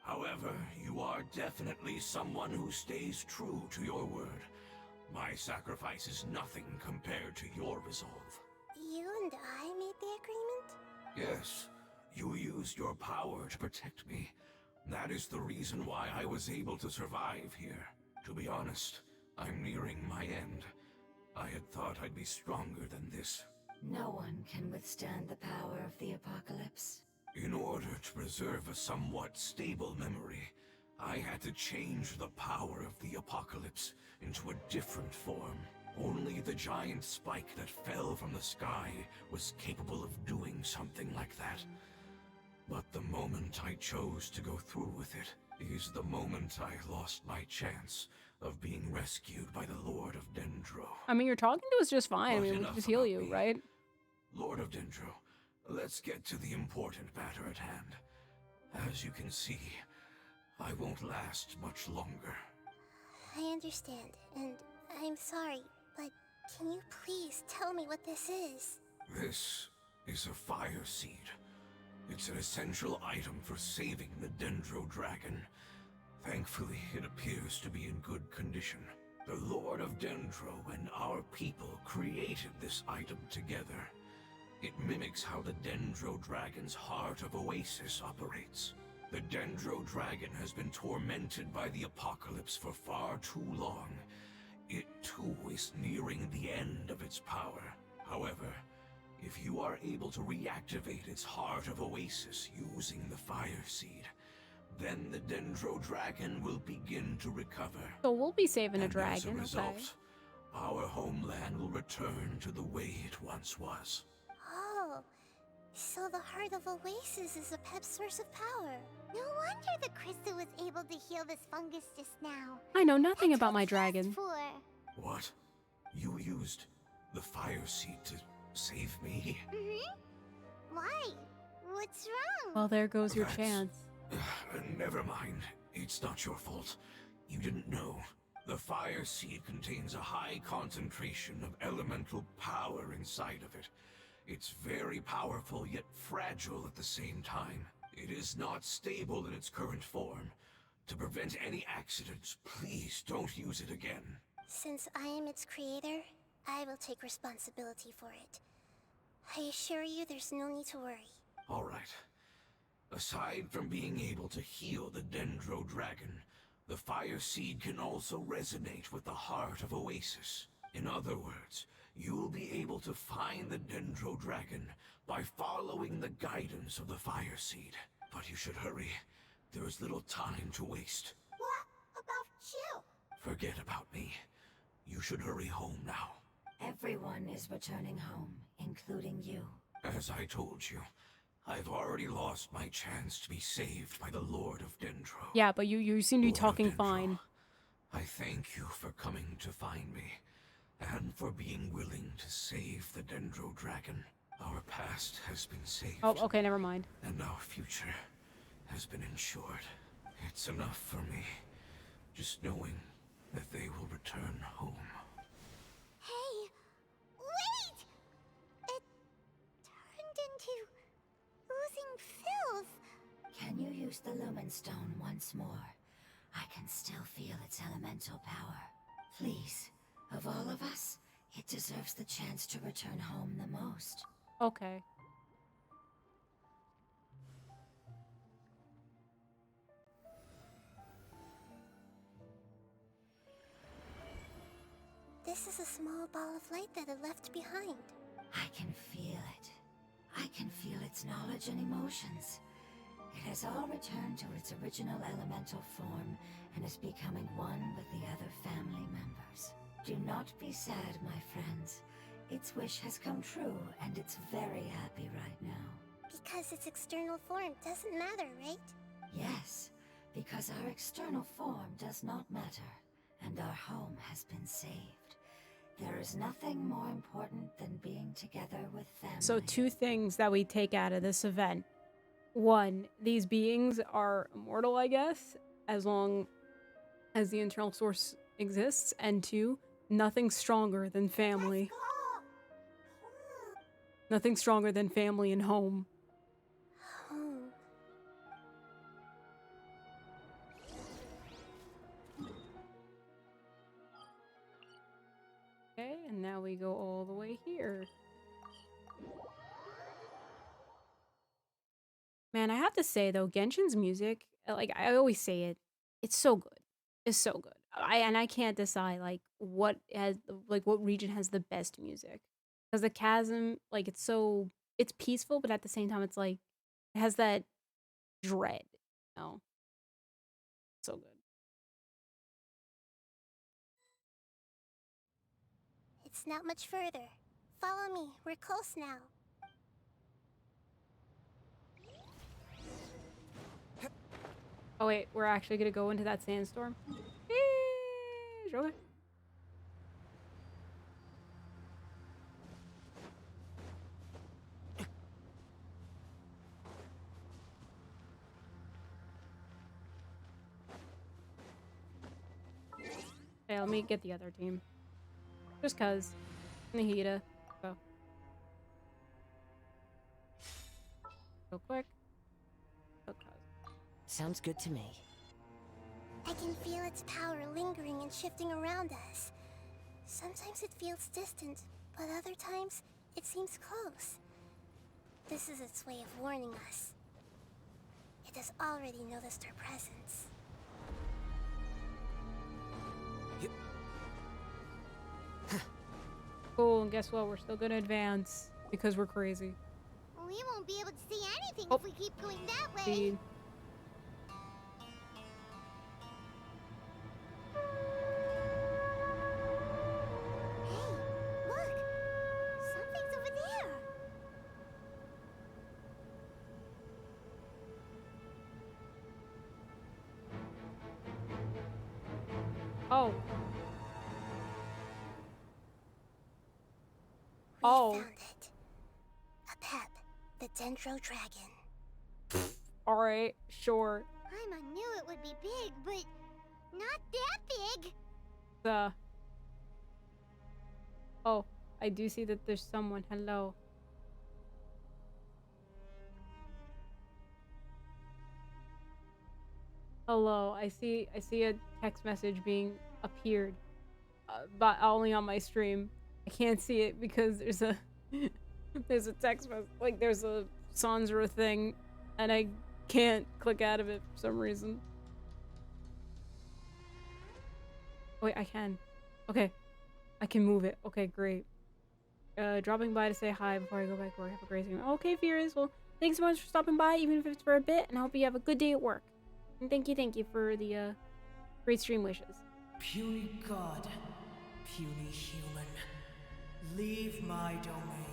However, you are definitely someone who stays true to your word. My sacrifice is nothing compared to your resolve. You and I made the agreement? Yes, you used your power to protect me. That is the reason why I was able to survive here. To be honest, I'm nearing my end. I had thought I'd be stronger than this. No one can withstand the power of the apocalypse. In order to preserve a somewhat stable memory, I had to change the power of the apocalypse into a different form. Only the giant spike that fell from the sky was capable of doing something like that. But the moment I chose to go through with it is the moment I lost my chance of being rescued by the Lord of Dendro. I mean, you're talking to us just fine. I But mean, we enough can just heal about you, me. right? Lord of Dendro, let's get to the important matter at hand. As you can see, I won't last much longer. I understand, and I'm sorry, but can you please tell me what this is? This is a fire seed. It's an essential item for saving the Dendro Dragon. Thankfully, it appears to be in good condition. The Lord of Dendro and our people created this item together. It mimics how the Dendro Dragon's Heart of Oasis operates. The Dendro Dragon has been tormented by the apocalypse for far too long. It too is nearing the end of its power. However, if you are able to reactivate its Heart of Oasis using the Fire Seed, then the Dendro Dragon will begin to recover. So we'll be saving a And dragon, as a okay. result, our homeland will return to the way it once was. Oh, so the Heart of Oasis is a pep source of power. No wonder the crystal was able to heal this fungus just now. I know nothing That's about my what it's dragon. for. What? You used the Fire Seed to save me? Why? What's wrong? Well, there goes your That's- chance. Never mind. It's not your fault. You didn't know. The Fire Seed contains a high concentration of elemental power inside of it. It's very powerful, yet fragile at the same time. It is not stable in its current form. To prevent any accidents, please don't use it again. Since I am its creator, I will take responsibility for it. I assure you there's no need to worry. All right. Aside from being able to heal the Dendro Dragon, the Fire Seed can also resonate with the Heart of Oasis. In other words, you'll be able to find the Dendro Dragon by following the guidance of the Fire Seed. But you should hurry. There is little time to waste. What about you? Forget about me. You should hurry home now. Everyone is returning home, including you. As I told you, I've already lost my chance to be saved by the Lord of Dendro. Yeah, but you seem to be Lord of talking Dendro, fine. I thank you for coming to find me, and for being willing to save the Dendro Dragon. Our past has been saved, Oh, okay, never mind. and our future has been ensured. It's enough for me, just knowing that they will return home. Hey, wait! It turned into oozing filth. Can you use the Lumen Stone once more? I can still feel its elemental power. Please, of all of us, it deserves the chance to return home the most. Okay. This is a small ball of light that it left behind. I can feel it. I can feel its knowledge and emotions. It has all returned to its original elemental form and is becoming one with the other family members. Do not be sad, my friends. Its wish has come true, and it's very happy right now. Because its external form doesn't matter, right? Yes, because our external form does not matter, and our home has been saved. There is nothing more important than being together with family. So two things that we take out of this event. One, these beings are immortal, I guess, as long as the internal source exists. And two, nothing stronger than family. Nothing stronger than family and home. Home. Okay, and now we go all the way here. Man, I have to say though, Genshin's music, like I always say it, it's so good. It's so good. I can't decide like what has like what region has the best music. Because the chasm, like it's peaceful, but at the same time it's like it has that dread. Oh, so good. It's not much further. Follow me. We're close now. Oh wait, we're actually gonna go into that sandstorm. Eesh, okay. Hey, let me get the other team. Just cause. Nahida. Go. Real quick. Real cause. Sounds good to me. I can feel its power lingering and shifting around us. Sometimes it feels distant, but other times it seems close. This is its way of warning us. It has already noticed our presence. Cool, and guess what? We're still gonna advance because we're crazy. We won't be able to see anything Oh. if we keep going that way. Speed. Hey, look! Something's over there! Oh. We Oh. found it. A pep, the Dendro Dragon. Alright, sure. Paimon knew it would be big, but not that big. Oh, I do see that there's someone. Hello. Hello. I see a text message being appeared. But only on my stream. I can't see it because there's a there's a text message, like there's a Sanzra thing, and I can't click out of it for some reason. Wait, I can. Okay. I can move it. Okay, great. Dropping by to say hi before I go back to work. Have a great day. Okay, Furious. Well, thanks so much for stopping by, even if it's for a bit, and I hope you have a good day at work. And thank you for the great stream wishes. Puny god, puny human, leave my domain.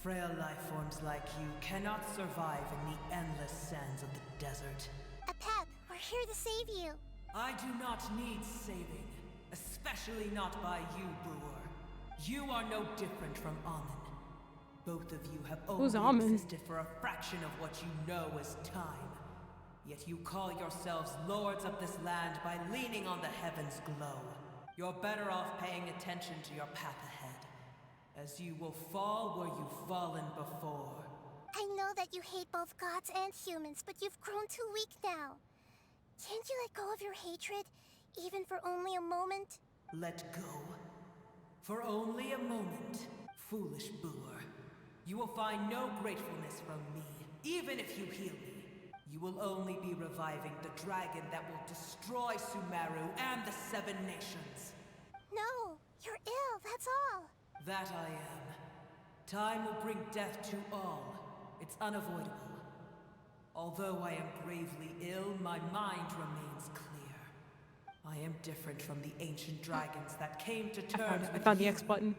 Frail life forms like you cannot survive in the endless sands of the desert. A pep, we're here to save you. I do not need saving, especially not by you, brewer. You are no different from Amun. Both of you have Who's only Amun? existed for a fraction of what you know as time. Yet you call yourselves lords of this land by leaning on the heavens' glow. You're better off paying attention to your path ahead, as you will fall where you've fallen before. I know that you hate both gods and humans, but you've grown too weak now. Can't you let go of your hatred, even for only a moment? Let go? For only a moment, foolish brewer. You will find no gratefulness from me, even if you heal me. You will only be reviving the dragon that will destroy Sumeru and the Seven Nations. No, you're ill, that's all. That I am. Time will bring death to all. It's unavoidable. Although I am gravely ill, my mind remains clear. I am different from the ancient dragons that came to terms I with found the you. X button.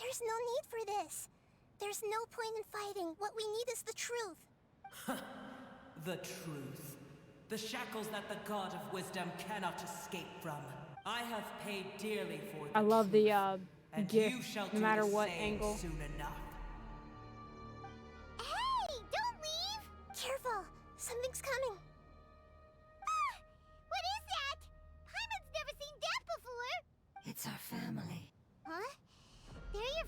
There's no need for this. There's no point in fighting. What we need is the truth. The truth. The shackles that the god of wisdom cannot escape from. I have paid dearly for the I love truth, the and gift, you shall no do matter the what same angle. soon enough. Hey, don't leave! Careful, something's coming. Ah! What is that? Paimon's never seen that before! It's our family. Huh? They're your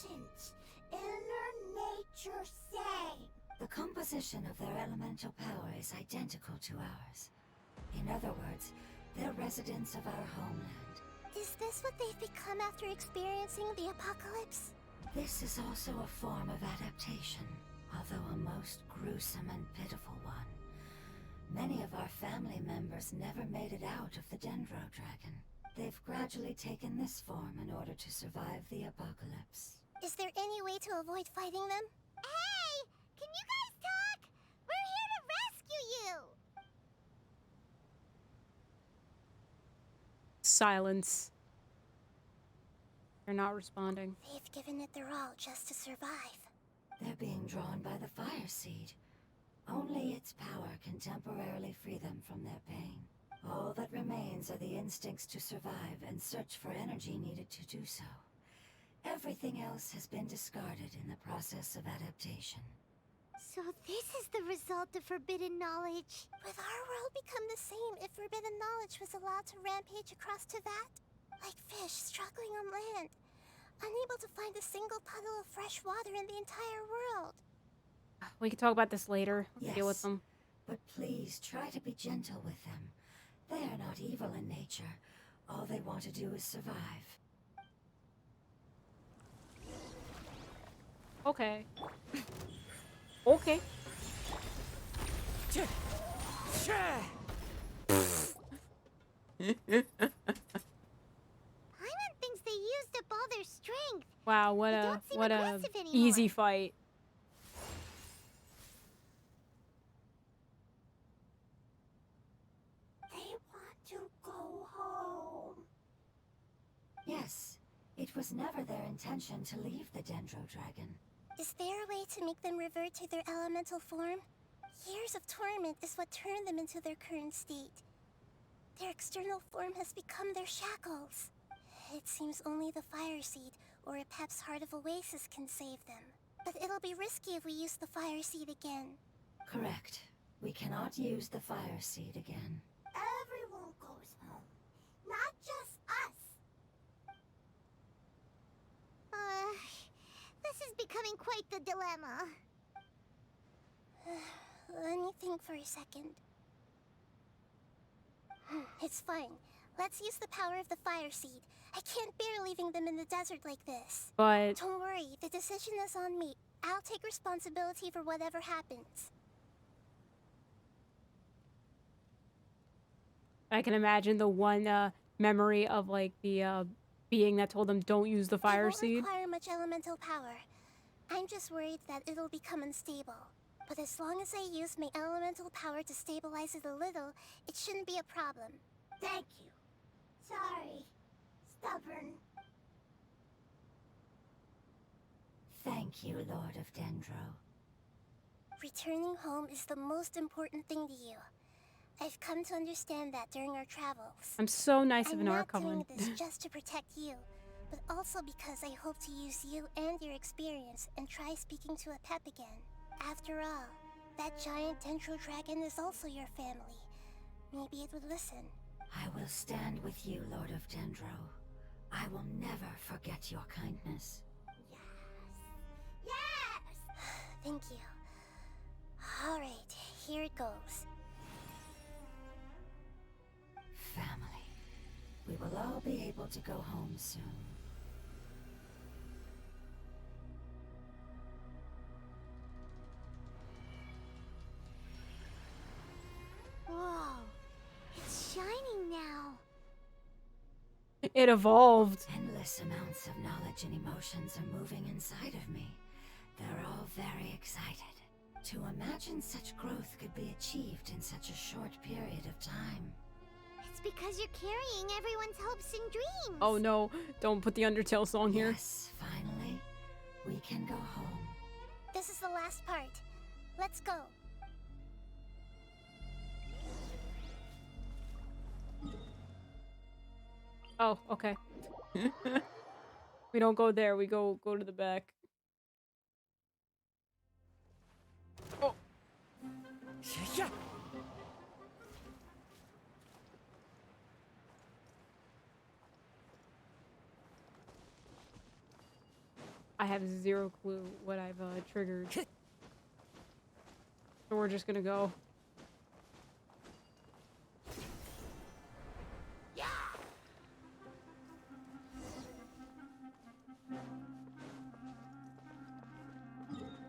important. Inner nature say. The composition of their elemental power is identical to ours. In other words, they're residents of our homeland. Is this what they've become after experiencing the apocalypse? This is also a form of adaptation, although a most gruesome and pitiful one. Many of our family members never made it out of the Dendro Dragon. They've gradually taken this form in order to survive the apocalypse. Is there any way to avoid fighting them? Hey! Can you guys talk? We're here to rescue you! Silence. They're not responding. They've given it their all just to survive. They're being drawn by the fire seed. Only its power can temporarily free them from their pain. All that remains are the instincts to survive and search for energy needed to do so. Everything else has been discarded in the process of adaptation. So this is the result of forbidden knowledge. Would our world become the same if forbidden knowledge was allowed to rampage across Tevat? Like fish struggling on land, unable to find a single puddle of fresh water in the entire world. We can talk about this later. Yes, Deal with them. but please try to be gentle with them. They are not evil in nature. All they want to do is survive. Okay. Okay. Paimon thinks they used up all their strength. Wow, They don't seem what a aggressive anymore. easy fight. They want to go home. Yes, it was never their intention to leave the Dendro Dragon. Is there a way to make them revert to their elemental form? Years of torment is what turned them into their current state. Their external form has become their shackles. It seems only the Fire Seed or a Pep's Heart of Oasis can save them. But it'll be risky if we use the Fire Seed again. Correct. We cannot use the Fire Seed again. Everyone goes home, not just us. This is becoming quite the dilemma. Let me think for a second. It's fine. Let's use the power of the Fire Seed. I can't bear leaving them in the desert like this. But Don't worry, the decision is on me. I'll take responsibility for whatever happens. I can imagine the one memory of like the being that told them don't use the fire It seed. won't require much elemental power. I'm just worried that it'll become unstable. But as long as I use my elemental power to stabilize it a little, it shouldn't be a problem. Thank you. Sorry. Stubborn. Thank you, Lord of Dendro. Returning home is the most important thing to you. I've come to understand that during our travels. I'm so nice of I'm an not archon. doing this just to protect you, but also because I hope to use you and your experience and try speaking to a Pep again. After all, that giant Dendro Dragon is also your family. Maybe it would listen. I will stand with you, Lord of Dendro. I will never forget your kindness. Yes! Thank you. Alright, here it goes. Family. We will all be able to go home soon. Whoa, it's shining now. It evolved. Endless amounts of knowledge and emotions are moving inside of me. They're all very excited. To imagine such growth could be achieved in such a short period of time. It's because you're carrying everyone's hopes and dreams. Oh no, don't put the Undertale song here. Yes, finally, we can go home. This is the last part. Let's go. Oh, okay. We don't go there, we go to the back. Oh. Yeah. I have zero clue what I've triggered. So we're just gonna go.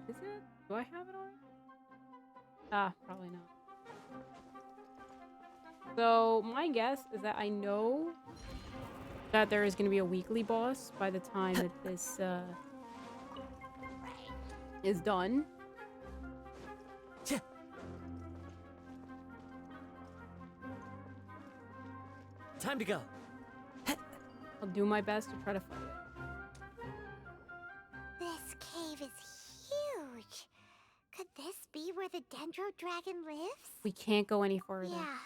Is it? Do I have it on? Ah, probably not. So my guess is that I know that there is going to be a weekly boss by the time that this is done. Time to go. I'll do my best to try to fight it. This cave is huge. Could this be where the Dendro Dragon lives? We can't go any further. Yeah.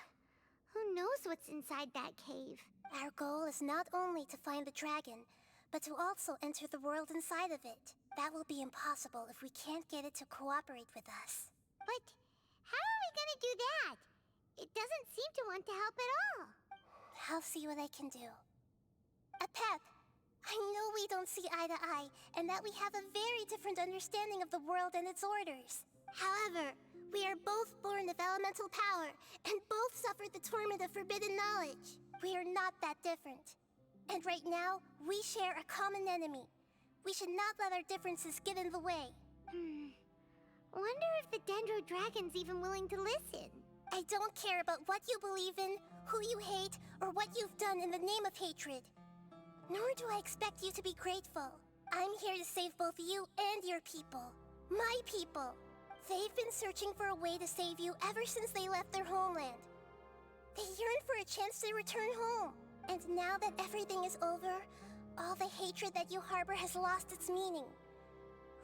Who knows what's inside that cave? Our goal is not only to find the dragon, but to also enter the world inside of it. That will be impossible if we can't get it to cooperate with us. But how are we gonna do that? It doesn't seem to want to help at all. I'll see what I can do. Pep, I know we don't see eye to eye, and that we have a very different understanding of the world and its orders. However, we are both born of elemental power, and both suffered the torment of forbidden knowledge. We are not that different. And right now, we share a common enemy. We should not let our differences get in the way. Wonder if the Dendro Dragon's even willing to listen. I don't care about what you believe in, who you hate, or what you've done in the name of hatred. Nor do I expect you to be grateful. I'm here to save both you and your people. My people. They've been searching for a way to save you ever since they left their homeland. They yearn for a chance to return home. And now that everything is over, all the hatred that you harbor has lost its meaning.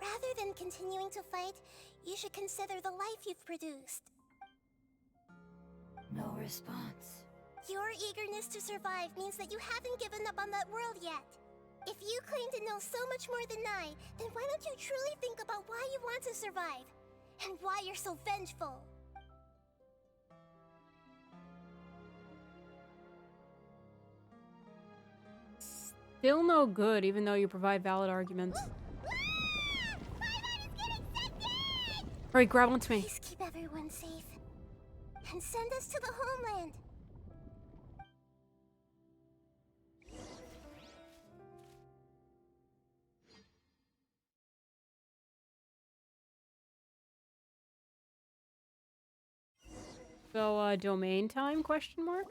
Rather than continuing to fight, you should consider the life you've produced. No response. Your eagerness to survive means that you haven't given up on that world yet. If you claim to know so much more than I, then why don't you truly think about why you want to survive? And why you're so vengeful? Still no good, even though you provide valid arguments. Hurry, grab onto me. Please keep everyone safe. And send us to the homeland. So, domain time, question mark?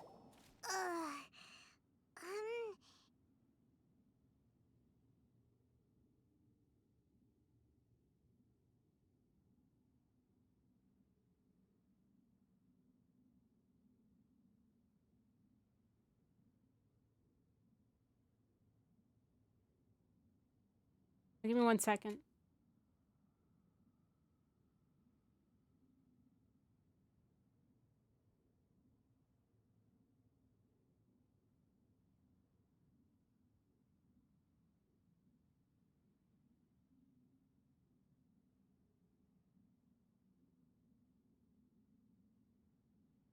Give me 1 second.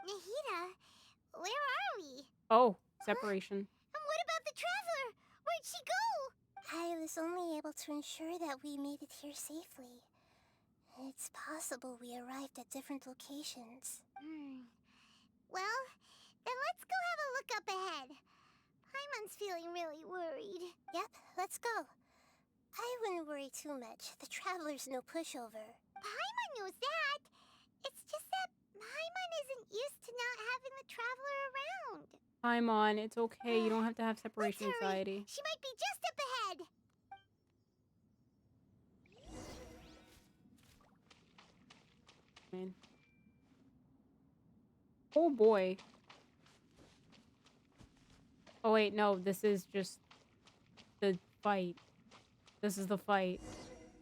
Nahida, where are we? Oh, separation. And what about the traveler? Where'd she go? I was only able to ensure that we made it here safely. It's possible we arrived at different locations. Well, then let's go have a look up ahead. Paimon's feeling really worried. Yep, let's go. I wouldn't worry too much. The traveler's no pushover. Paimon knows that. It's just that Paimon isn't used to not having the traveler around. Paimon, it's okay. You don't have to have separation Let's hurry. anxiety. She might be just up ahead. Man. Oh boy. Oh wait, no, this is just the fight. This is the fight.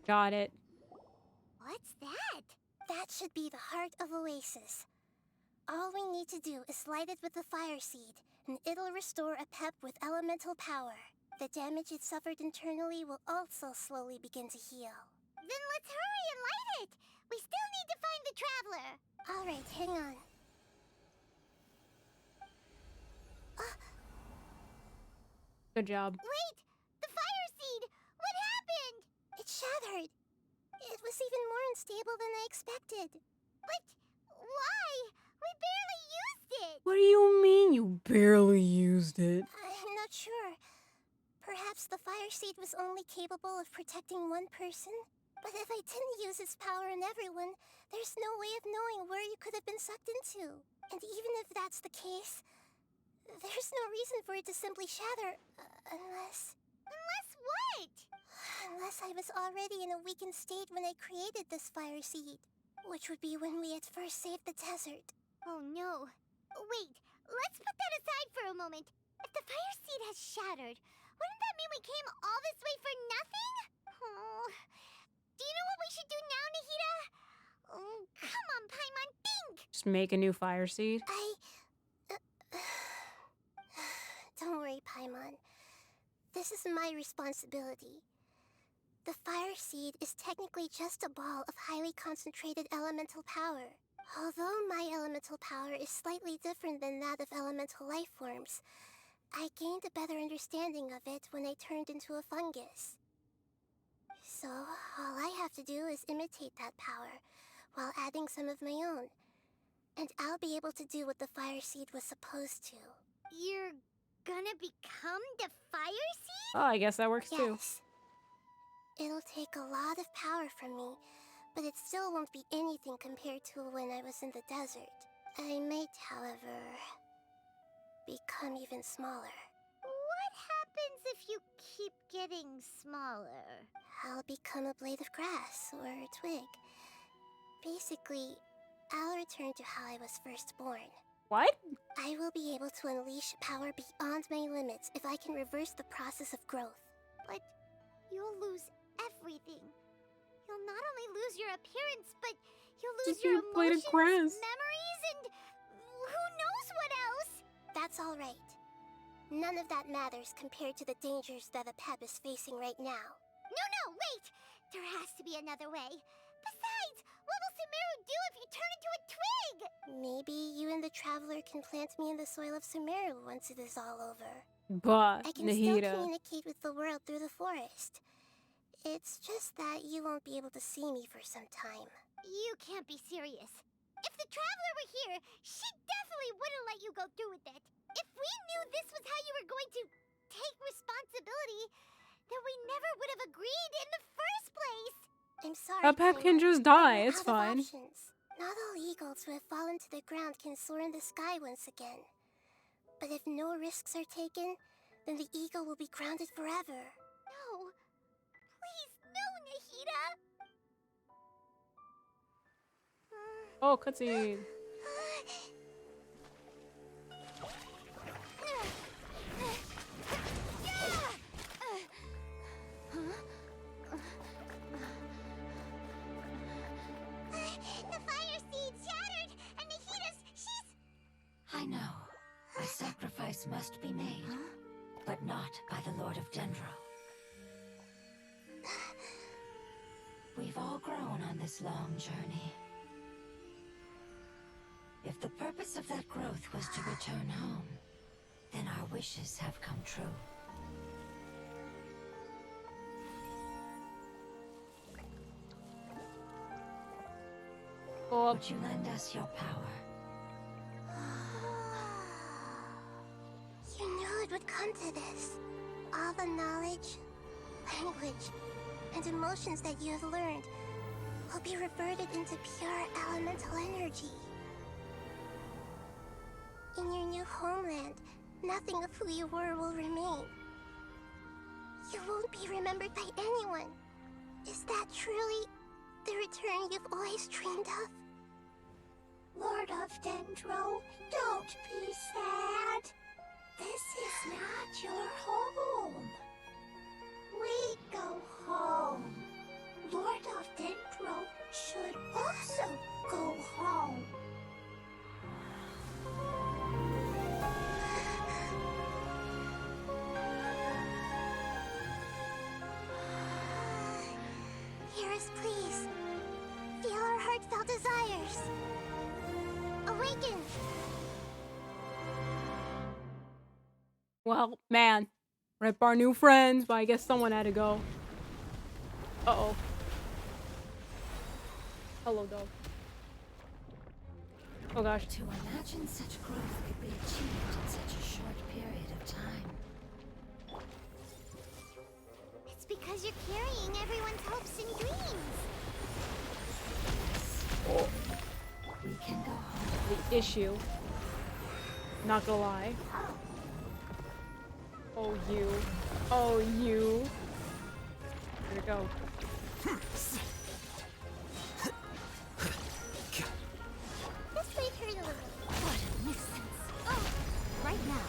Got it. What's that? That should be the heart of Oasis. All we need to do is light it with the fire seed, and it'll restore a pep with elemental power. The damage it suffered internally will also slowly begin to heal. Then let's hurry and light it! We still need to find the traveler! Alright, hang on. Good job. Wait! The fire seed! What happened? shattered. It was even more unstable than I expected. But why? We barely used it! What do you mean you barely used it? I'm not sure. Perhaps the fire seed was only capable of protecting one person? But if I didn't use its power on everyone, there's no way of knowing where you could have been sucked into. And even if that's the case, there's no reason for it to simply shatter, unless... Unless what? Unless I was already in a weakened state when I created this fire seed. Which would be when we at first saved the desert. Oh no. Wait, let's put that aside for a moment. If the fire seed has shattered, wouldn't that mean we came all this way for nothing? Oh. Do you know what we should do now, Nahida? Oh, come on, Paimon, think! Just make a new fire seed? Don't worry, Paimon. This is my responsibility. The fire seed is technically just a ball of highly concentrated elemental power. Although my elemental power is slightly different than that of elemental life forms, I gained a better understanding of it when I turned into a fungus. So, all I have to do is imitate that power, while adding some of my own. And I'll be able to do what the fire seed was supposed to. You're gonna become the fire seed? Oh, I guess that works too. Yes. It'll take a lot of power from me, but it still won't be anything compared to when I was in the desert. I might, however, become even smaller. What happens if you keep getting smaller? I'll become a blade of grass or a twig. Basically, I'll return to how I was first born. What? I will be able to unleash power beyond my limits if I can reverse the process of growth. But you'll lose everything. You'll not only lose your appearance, but you'll lose Just your be a blade of emotions, grass. memories, and who knows what else? That's all right. None of that matters compared to the dangers that the Pep is facing right now. No, wait! There has to be another way. Besides, what will Sumeru do if you turn into a twig? Maybe you and the Traveler can plant me in the soil of Sumeru once it is all over. But, I can still Nahida. communicate with the world through the forest. It's just that you won't be able to see me for some time. You can't be serious. If the Traveler were here, she definitely wouldn't let you go through with it. If we knew this was how you were going to take responsibility, then we never would have agreed in the first place. I'm sorry, A Pep can Paimon. just die, I'm it's out of fine. options. Not all eagles who have fallen to the ground can soar in the sky once again. But if no risks are taken, then the eagle will be grounded forever. No. Please, no, Nahida. Oh, cutscene. The fire seed shattered, and she's... I know. A sacrifice must be made, but not by the Lord of Dendro. We've all grown on this long journey. If the purpose of that growth was to return home, then our wishes have come true. Oh, Would you lend us your power? You knew it would come to this. All the knowledge, language, and emotions that you have learned will be reverted into pure elemental energy. In your new homeland, nothing of who you were will remain. You won't be remembered by anyone. Is that truly the return you've always dreamed of? Lord of Dendro, don't be sad. This is not your home. We go home. Lord of Dendro should also go home. Hear us, please. Feel our heartfelt desires. Awaken! well, man. Rip our new friends, but I guess someone had to go. Uh-oh. Hello, dog. Oh gosh. To imagine such growth could be achieved in such a short period of time. It's because you're carrying everyone's hopes and dreams. Oh. We can go home. The issue. Not gonna lie. Oh, you. Oh, you. Where'd it go? This might hurt a little. What a nuisance. Oh, right now.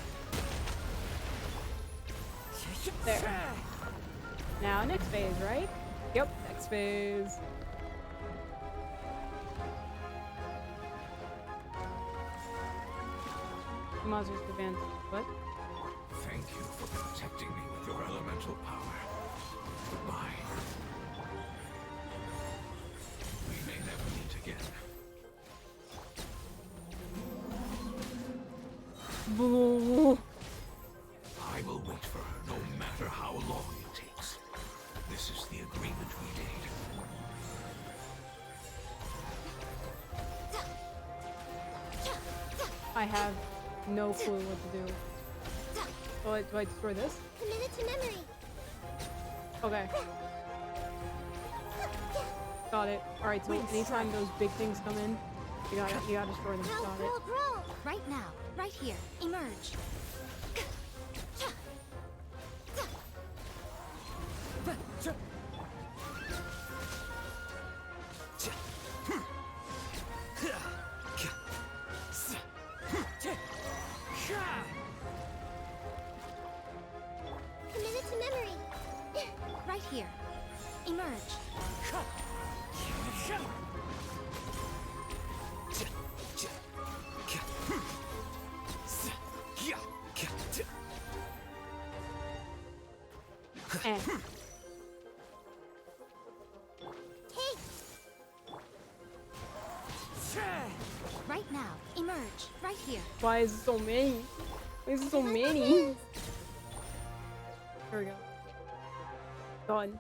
There. Now, next phase, right? Yep, next phase. Monsters advance. What? Thank you for protecting me with your elemental power. Goodbye. We may never meet again. Boo. I will wait for her no matter how long it takes. This is the agreement we made. I have no clue what to do. Oh, do I destroy this? Commit it to memory. Okay. Got it. Alright, so anytime those big things come in, you gotta destroy them. Grow, Got grow, it. grow. Right now. Right here. Emerge. Commit it to memory. Right here. Emerge. Eh. Right now. Emerge. Right here. Why is it so many? Why is it so many? There we go. Done.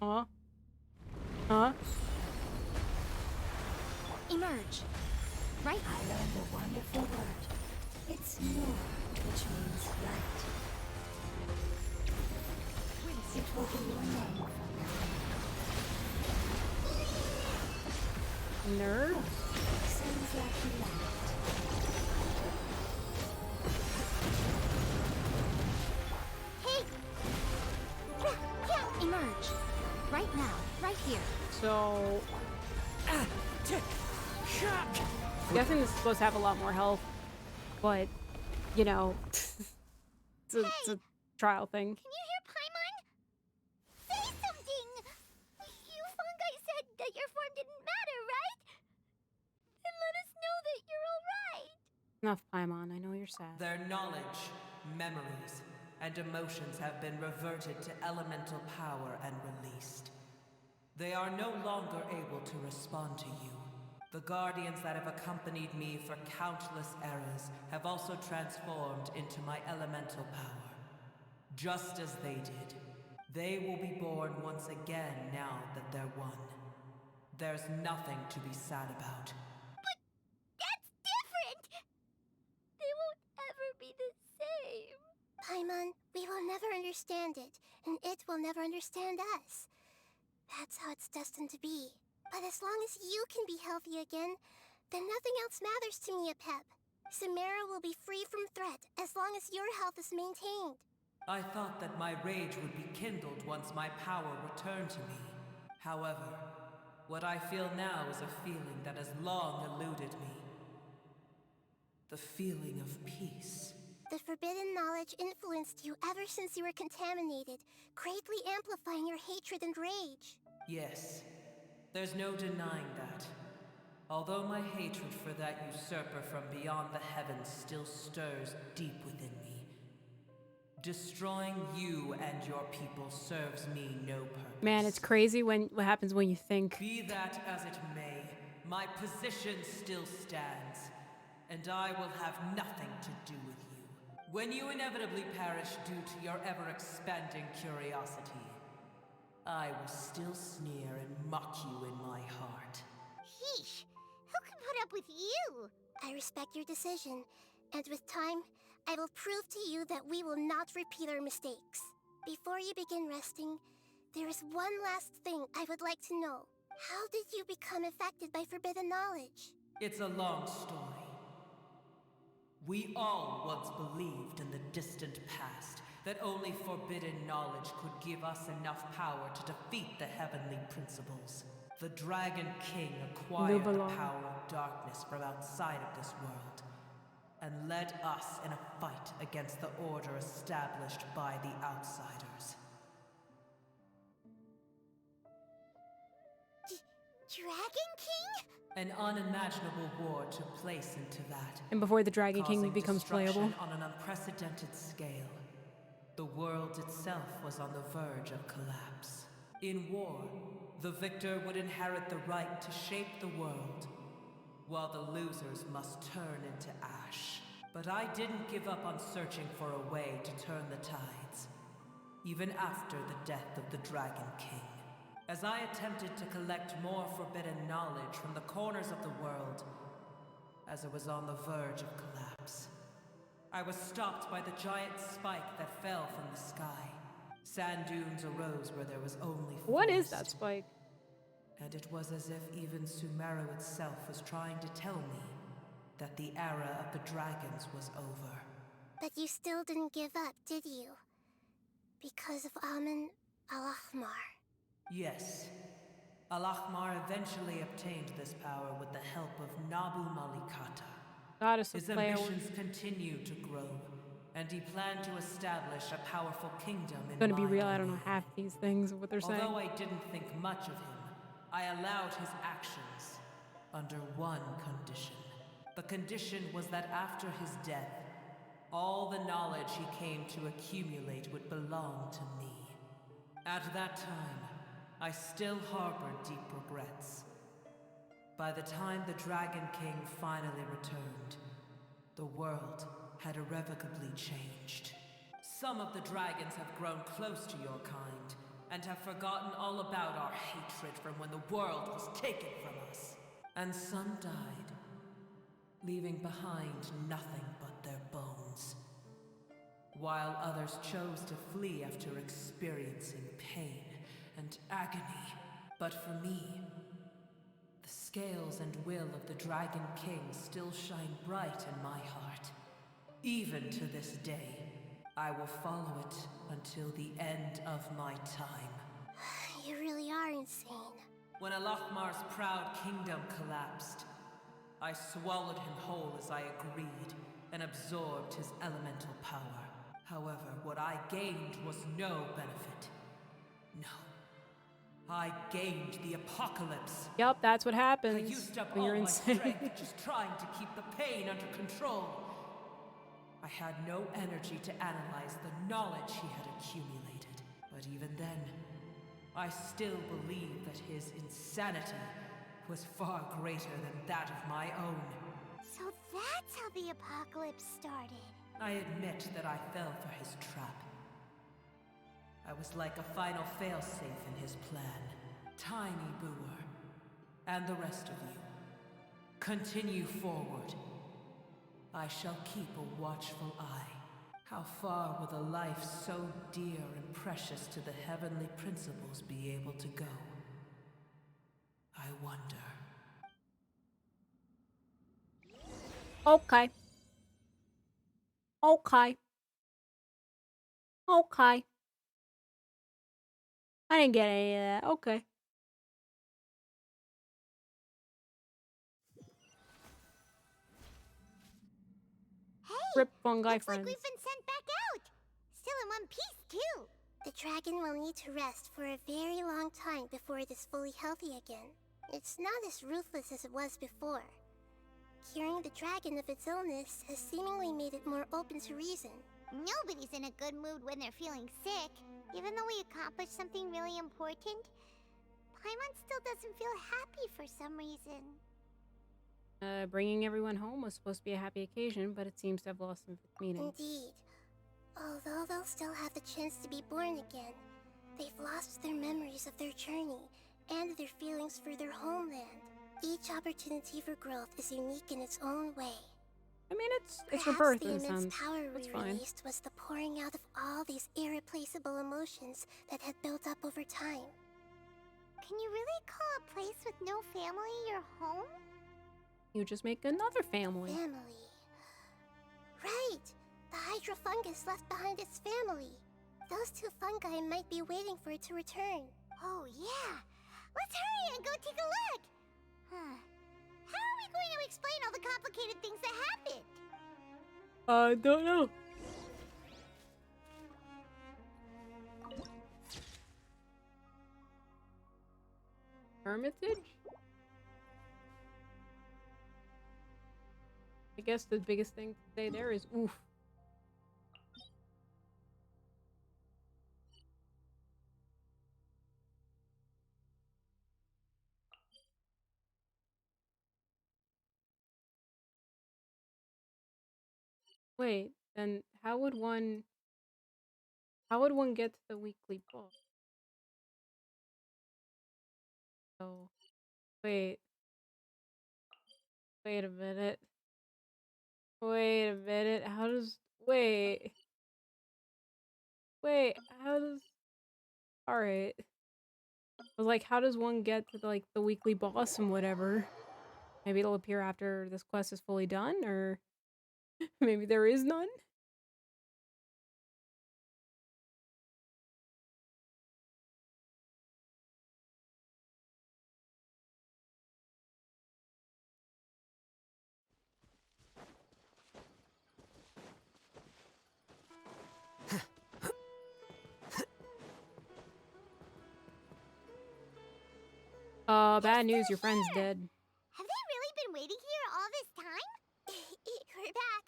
Huh? Huh? Emerge. Right. I learned a wonderful word. It's nur, which means light. It will be your name from now Nerd? on. Sounds like you like it. Emerge. Right now. Right here. So, guessing this is supposed to have a lot more health, but, you know, it's a trial thing. Can you hear Paimon? Say something! You fungi said that your form didn't matter, right? Then let us know that you're alright. Enough, Paimon. I know you're sad. Their knowledge, memories, and emotions have been reverted to elemental power and released. They are no longer able to respond to you. The guardians that have accompanied me for countless eras have also transformed into my elemental power. Just as they did, they will be born once again now that they're one. There's nothing to be sad about. But that's different! They won't ever be the same. Paimon, we will never understand it, and it will never understand us. That's how it's destined to be. But as long as you can be healthy again, then nothing else matters to me, Apep. Samara will be free from threat as long as your health is maintained. I thought that my rage would be kindled once my power returned to me. However, what I feel now is a feeling that has long eluded me. The feeling of peace. The forbidden knowledge influenced you ever since you were contaminated, greatly amplifying your hatred and rage. Yes, there's no denying that. Although my hatred for that usurper from beyond the heavens still stirs deep within me, destroying you and your people serves me no purpose. Man, it's crazy what happens when you think. Be that as it may, my position still stands, and I will have nothing to do with you. When you inevitably perish due to your ever-expanding curiosity, I will still sneer and mock you in my heart. Yeesh, who can put up with you? I respect your decision, and with time, I will prove to you that we will not repeat our mistakes. Before you begin resting, there is one last thing I would like to know. How did you become affected by forbidden knowledge? It's a long story. We all once believed in the distant past that only forbidden knowledge could give us enough power to defeat the heavenly principles. The Dragon King acquired the power of darkness from outside of this world, and led us in a fight against the order established by the outsiders. Dragon King? An unimaginable war took place into that. And before the Dragon King causing becomes playable. destruction on an unprecedented scale. The world itself was on the verge of collapse. In war, the victor would inherit the right to shape the world, while the losers must turn into ash. But I didn't give up on searching for a way to turn the tides, even after the death of the Dragon King. As I attempted to collect more forbidden knowledge from the corners of the world, as it was on the verge of collapse, I was stopped by the giant spike that fell from the sky. Sand dunes arose where there was only forest. What is that spike? And it was as if even Sumeru itself was trying to tell me that the era of the dragons was over. But you still didn't give up, did you? Because of Amun Al-Ahmar. Yes. Al-Ahmar eventually obtained this power with the help of Nabu Malikata. Goddess of His Player. ambitions continued to grow, and he planned to establish a powerful kingdom in Gonna be my real, I don't know domain. half these things, what they're saying. Although I didn't think much of him, I allowed his actions under one condition. The condition was that after his death, all the knowledge he came to accumulate would belong to me. At that time, I still harbored deep regrets. By the time the Dragon King finally returned, the world had irrevocably changed. Some of the dragons have grown close to your kind, and have forgotten all about our hatred from when the world was taken from us. And some died, leaving behind nothing but their bones. While others chose to flee after experiencing pain and agony. But for me, the scales and will of the Dragon King still shine bright in my heart. Even to this day, I will follow it until the end of my time. You really are insane. When Al-Ahmar's proud kingdom collapsed, I swallowed him whole as I agreed and absorbed his elemental power. However, what I gained was no benefit. No. I gained the apocalypse. Yup, that's what I happens used up when all you're my insane. strength just trying to keep the pain under control. I had no energy to analyze the knowledge he had accumulated. But even then, I still believed that his insanity was far greater than that of my own. So that's how the apocalypse started. I admit that I fell for his trap. I was like a final failsafe in his plan. Tiny Booer, and the rest of you, continue forward. I shall keep a watchful eye. How far will a life so dear and precious to the heavenly principles be able to go? I wonder. Okay. Okay. Okay. I didn't get any of that. Okay. Hey! Rip fungi Looks friends. like we've been sent back out! Still in one piece, too! The dragon will need to rest for a very long time before it is fully healthy again. it's not as ruthless as it was before. Curing the dragon of its illness has seemingly made it more open to reason. Nobody's in a good mood when they're feeling sick. Even though we accomplished something really important, Paimon still doesn't feel happy for some reason. Bringing everyone home was supposed to be a happy occasion, but it seems to have lost some of its meaning. Indeed. Although they'll still have the chance to be born again, they've lost their memories of their journey and their feelings for their homeland. Each opportunity for growth is unique in its own way. I mean, it's Perhaps rebirth the in a immense sense. power That's we fine. released was the pouring out of all these irreplaceable emotions that had built up over time. Can you really call a place with no family your home? You just make another family. Family. Right! The hydrofungus left behind its family. Those two fungi might be waiting for it to return. Oh yeah! Let's hurry and go take a look! Huh. How are we going to explain all the complicated things that happened? I don't know. Hermitage? I guess the biggest thing to say there is oof. Wait, then how would one get to the weekly book? Oh, wait. Wait a minute. Wait a minute. How does wait. Wait, how does alright. I was like, how does one get to like the weekly boss and whatever? Maybe it'll appear after this quest is fully done, or maybe there is none? Bad news, your friend's dead. Have they really been waiting here all this time? We're back.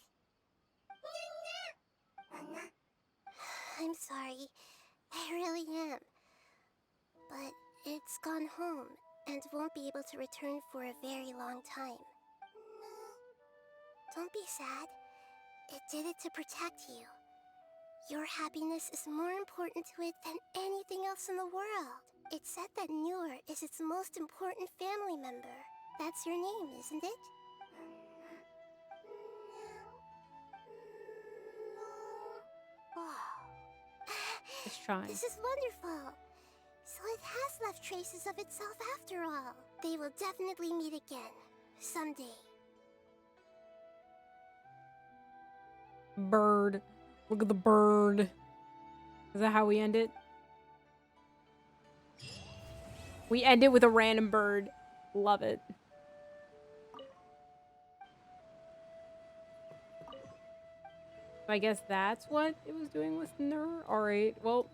I'm sorry. I really am. But it's gone home and won't be able to return for a very long time. Don't be sad. It did it to protect you. Your happiness is more important to it than anything else in the world. It's said that Noor is its most important family member. That's your name, isn't it? It's trying. This is wonderful. So it has left traces of itself after all. They will definitely meet again. Someday. Bird. Look at the bird. Is that how we end it? We end it with a random bird. Love it. So I guess that's what it was doing with Nur. Alright, well,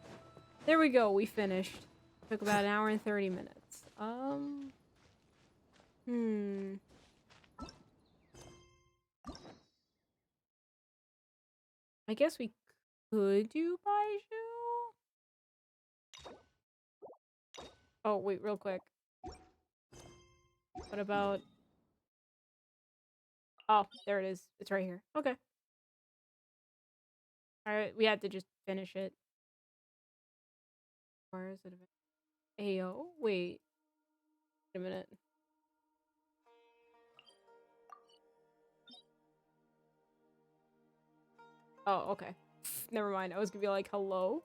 there we go. We finished. Took about an hour and 30 minutes. I guess we could do Baiju. Oh, wait, real quick. What about... Oh, there it is. It's right here. Okay. Alright, we had to just finish it. Where is it? Ayo? Wait. Wait a minute. Oh, okay. Never mind. I was gonna be like, hello?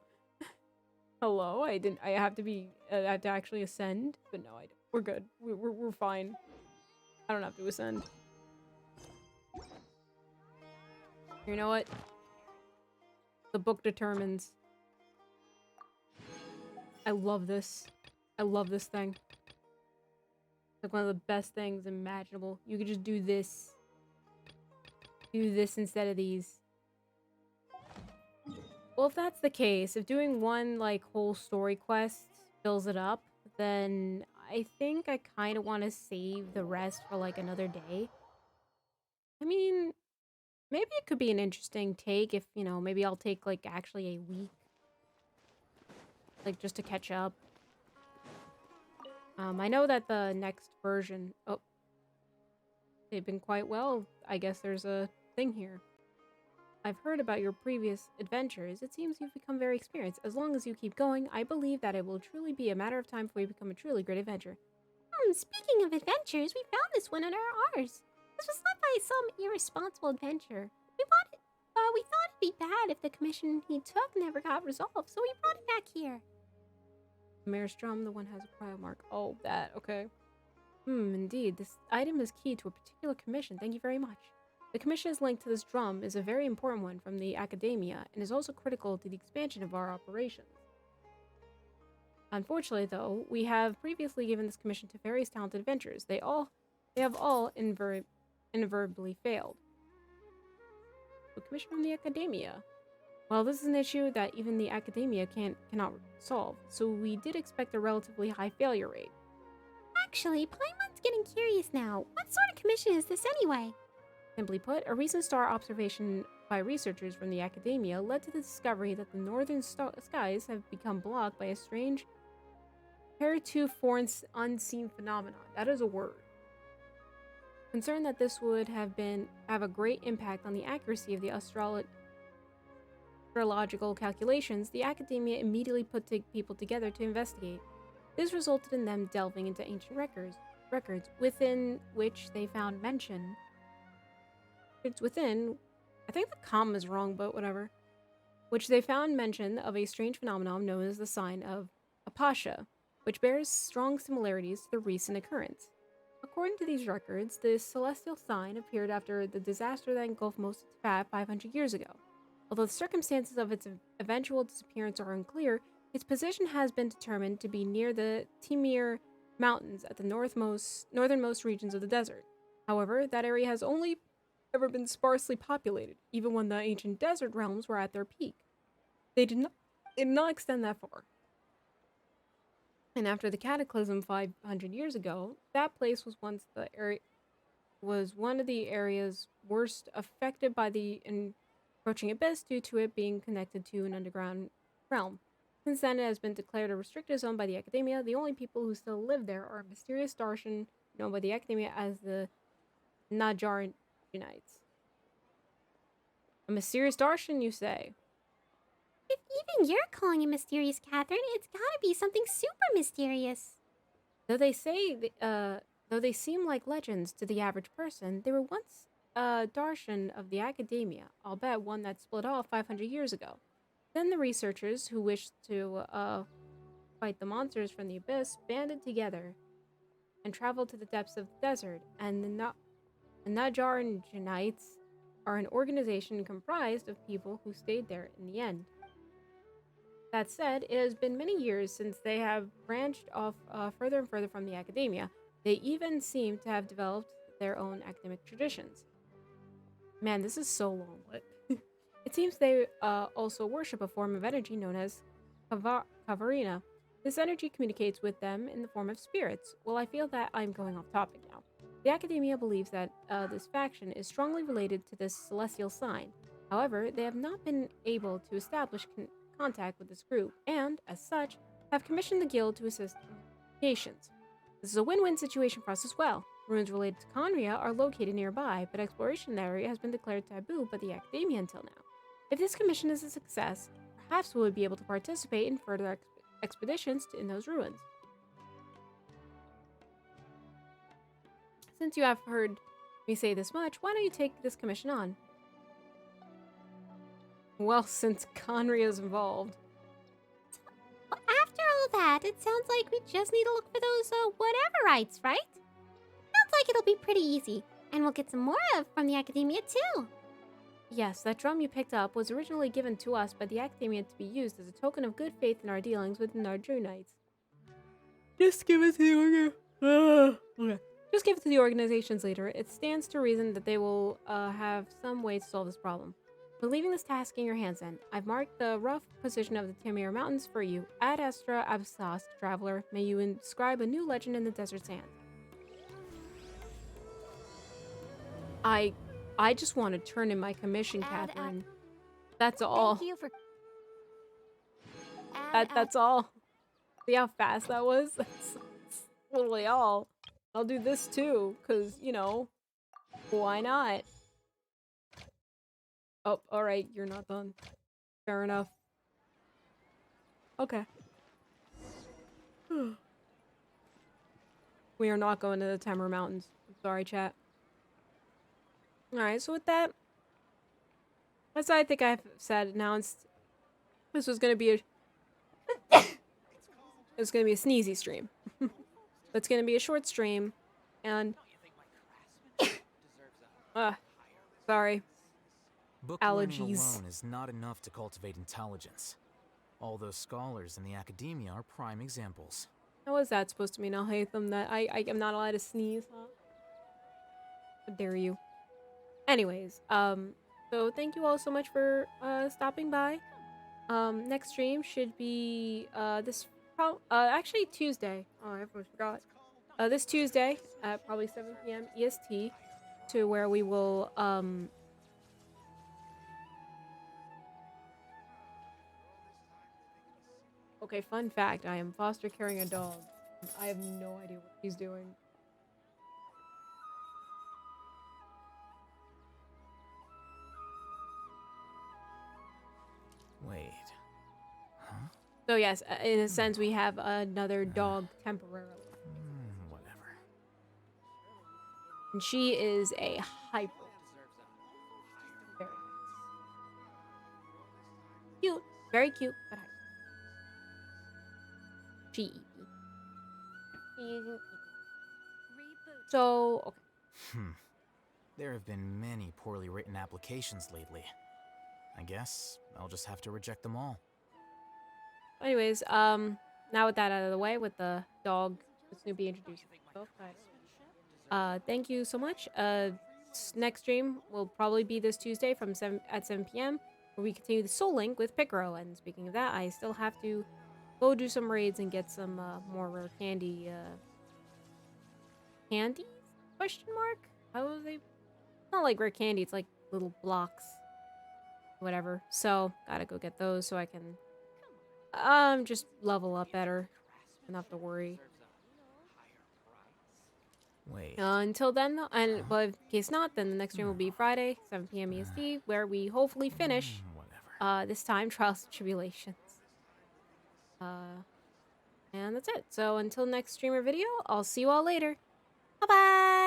Hello? I have to be... I have to actually ascend? But no, I don't. We're good. We're fine. I don't have to ascend. You know what? The book determines. I love this. I love this thing. It's like one of the best things imaginable. You could just do this. Do this instead of these. Well, if that's the case, if doing one, like, whole story quest fills it up, then I think I kind of want to save the rest for like another day. I mean, maybe it could be an interesting take if, you know, maybe I'll take like actually a week. Like just to catch up. I know that the next version... Oh. They've been quite well. I guess there's a thing here. I've heard about your previous adventures. It seems you've become very experienced. As long as you keep going, I believe that it will truly be a matter of time before you become a truly great adventurer. Speaking of adventures, we found this one under ours. This was not by some irresponsible adventurer. We thought it'd be bad if the commission he took never got resolved, so we brought it back here. Mayor's drum, the one has a cryo mark. Oh, that, okay. Indeed. This item is key to a particular commission. Thank you very much. The commission is linked to this drum is a very important one from the academia and is also critical to the expansion of our operations. Unfortunately, though, we have previously given this commission to various talented adventurers. They have all invariably failed. The commission from the academia. Well, this is an issue that even the academia cannot solve, so we did expect a relatively high failure rate. Actually, Paimon's getting curious now. What sort of commission is this anyway? Simply put, a recent star observation by researchers from the academia led to the discovery that the northern skies have become blocked by a strange heretofore unseen phenomenon. That is a word. Concerned that this would have a great impact on the accuracy of the astrological calculations, the academia immediately put people together to investigate. This resulted in them delving into ancient records within which they found mention. It's within, I think the comma is wrong, but whatever. Which they found mention of a strange phenomenon known as the sign of Apasha, which bears strong similarities to the recent occurrence. According to these records, the celestial sign appeared after the disaster that engulfed most of Tibet 500 years ago. Although the circumstances of its eventual disappearance are unclear, its position has been determined to be near the Timir Mountains at the northernmost regions of the desert. However, that area has only ever been sparsely populated, even when the ancient desert realms were at their peak. They did not extend that far. And after the cataclysm 500 years ago, that place was one of the areas worst affected by the approaching abyss due to it being connected to an underground realm. Since then, it has been declared a restricted zone by the academia. The only people who still live there are a mysterious Darshan known by the academia as the Najarianites. A mysterious Darshan, you say? If even you're calling it mysterious, Catherine, it's gotta be something super mysterious. Though they seem like legends to the average person, they were once a Darshan of the academia, I'll bet one that split off 500 years ago. Then the researchers who wished to fight the monsters from the abyss banded together and traveled to the depths of the desert, and the Najarianites are an organization comprised of people who stayed there in the end. That said, it has been many years since they have branched off further and further from the academia. They even seem to have developed their own academic traditions. Man, this is so long lit. It seems they also worship a form of energy known as Kavarina. This energy communicates with them in the form of spirits. Well, I feel that I'm going off topic now. The academia believes that this faction is strongly related to this celestial sign. However, they have not been able to establish contact with this group, and, as such, have commissioned the guild to assist in investigations. This is a win-win situation for us as well. Ruins related to Conria are located nearby, but exploration in the area has been declared taboo by the academia until now. If this commission is a success, perhaps we would be able to participate in further expeditions in those ruins. Since you have heard me say this much, why don't you take this commission on? Well, since Conria is involved. After all that, it sounds like we just need to look for those whateverites, right? Sounds like it'll be pretty easy, and we'll get some more from the academia too. Yes, that drum you picked up was originally given to us by the academia to be used as a token of good faith in our dealings with the Narjunites. Just give it to the organizations later. It stands to reason that they will have some way to solve this problem. We're leaving this task in your hands then. I've marked the rough position of the Tamir Mountains for you. Ad Astra Absas, traveler. May you inscribe a new legend in the desert sand. I just want to turn in my commission, Catherine. That's all. Thank you for... That's all. See how fast that was? That's literally all. I'll do this too, because, you know, why not? Oh, alright, you're not done. Fair enough. Okay. We are not going to the Tamir Mountains. I'm sorry, chat. Alright, so with that, as I think I've said, announced, this was gonna be a it's gonna be a sneezy stream. It's gonna be a short stream, and sorry. Book Allergies. learning alone is not enough to cultivate intelligence. All those scholars in the academia are prime examples. How is that supposed to mean, Al-Haytham, that I am not allowed to sneeze, huh? How dare you? Anyways, so thank you all so much for stopping by. Next stream should be actually Tuesday. Oh, I almost forgot. This Tuesday at probably 7 p.m. EST, to where we will Okay, fun fact, I am foster caring a dog. I have no idea what he's doing. Wait. Huh? So yes, in a sense, we have another dog temporarily. Whatever. And she is a hyper. Very cute. Very cute, but hyper. She isn't eating. So, okay. There have been many poorly written applications lately. I guess I'll just have to reject them all. Anyways, now with that out of the way, with the dog, Snoopy introduced himself. Thank you so much. Next stream will probably be this Tuesday from 7 p.m. where we continue the Soul Link with Picaro. And speaking of that, I still have to go do some raids and get some more rare candy. Candies? Question mark? How was they? It's not like rare candy. It's like little blocks. Whatever. So gotta go get those so I can just level up better. Don't have to worry. Wait. Until then, though, but in case not, then the next stream will be Friday, 7 p.m. EST, where we hopefully finish this time Trials and Tribulations. And that's it. So until next stream or video, I'll see you all later. Bye bye.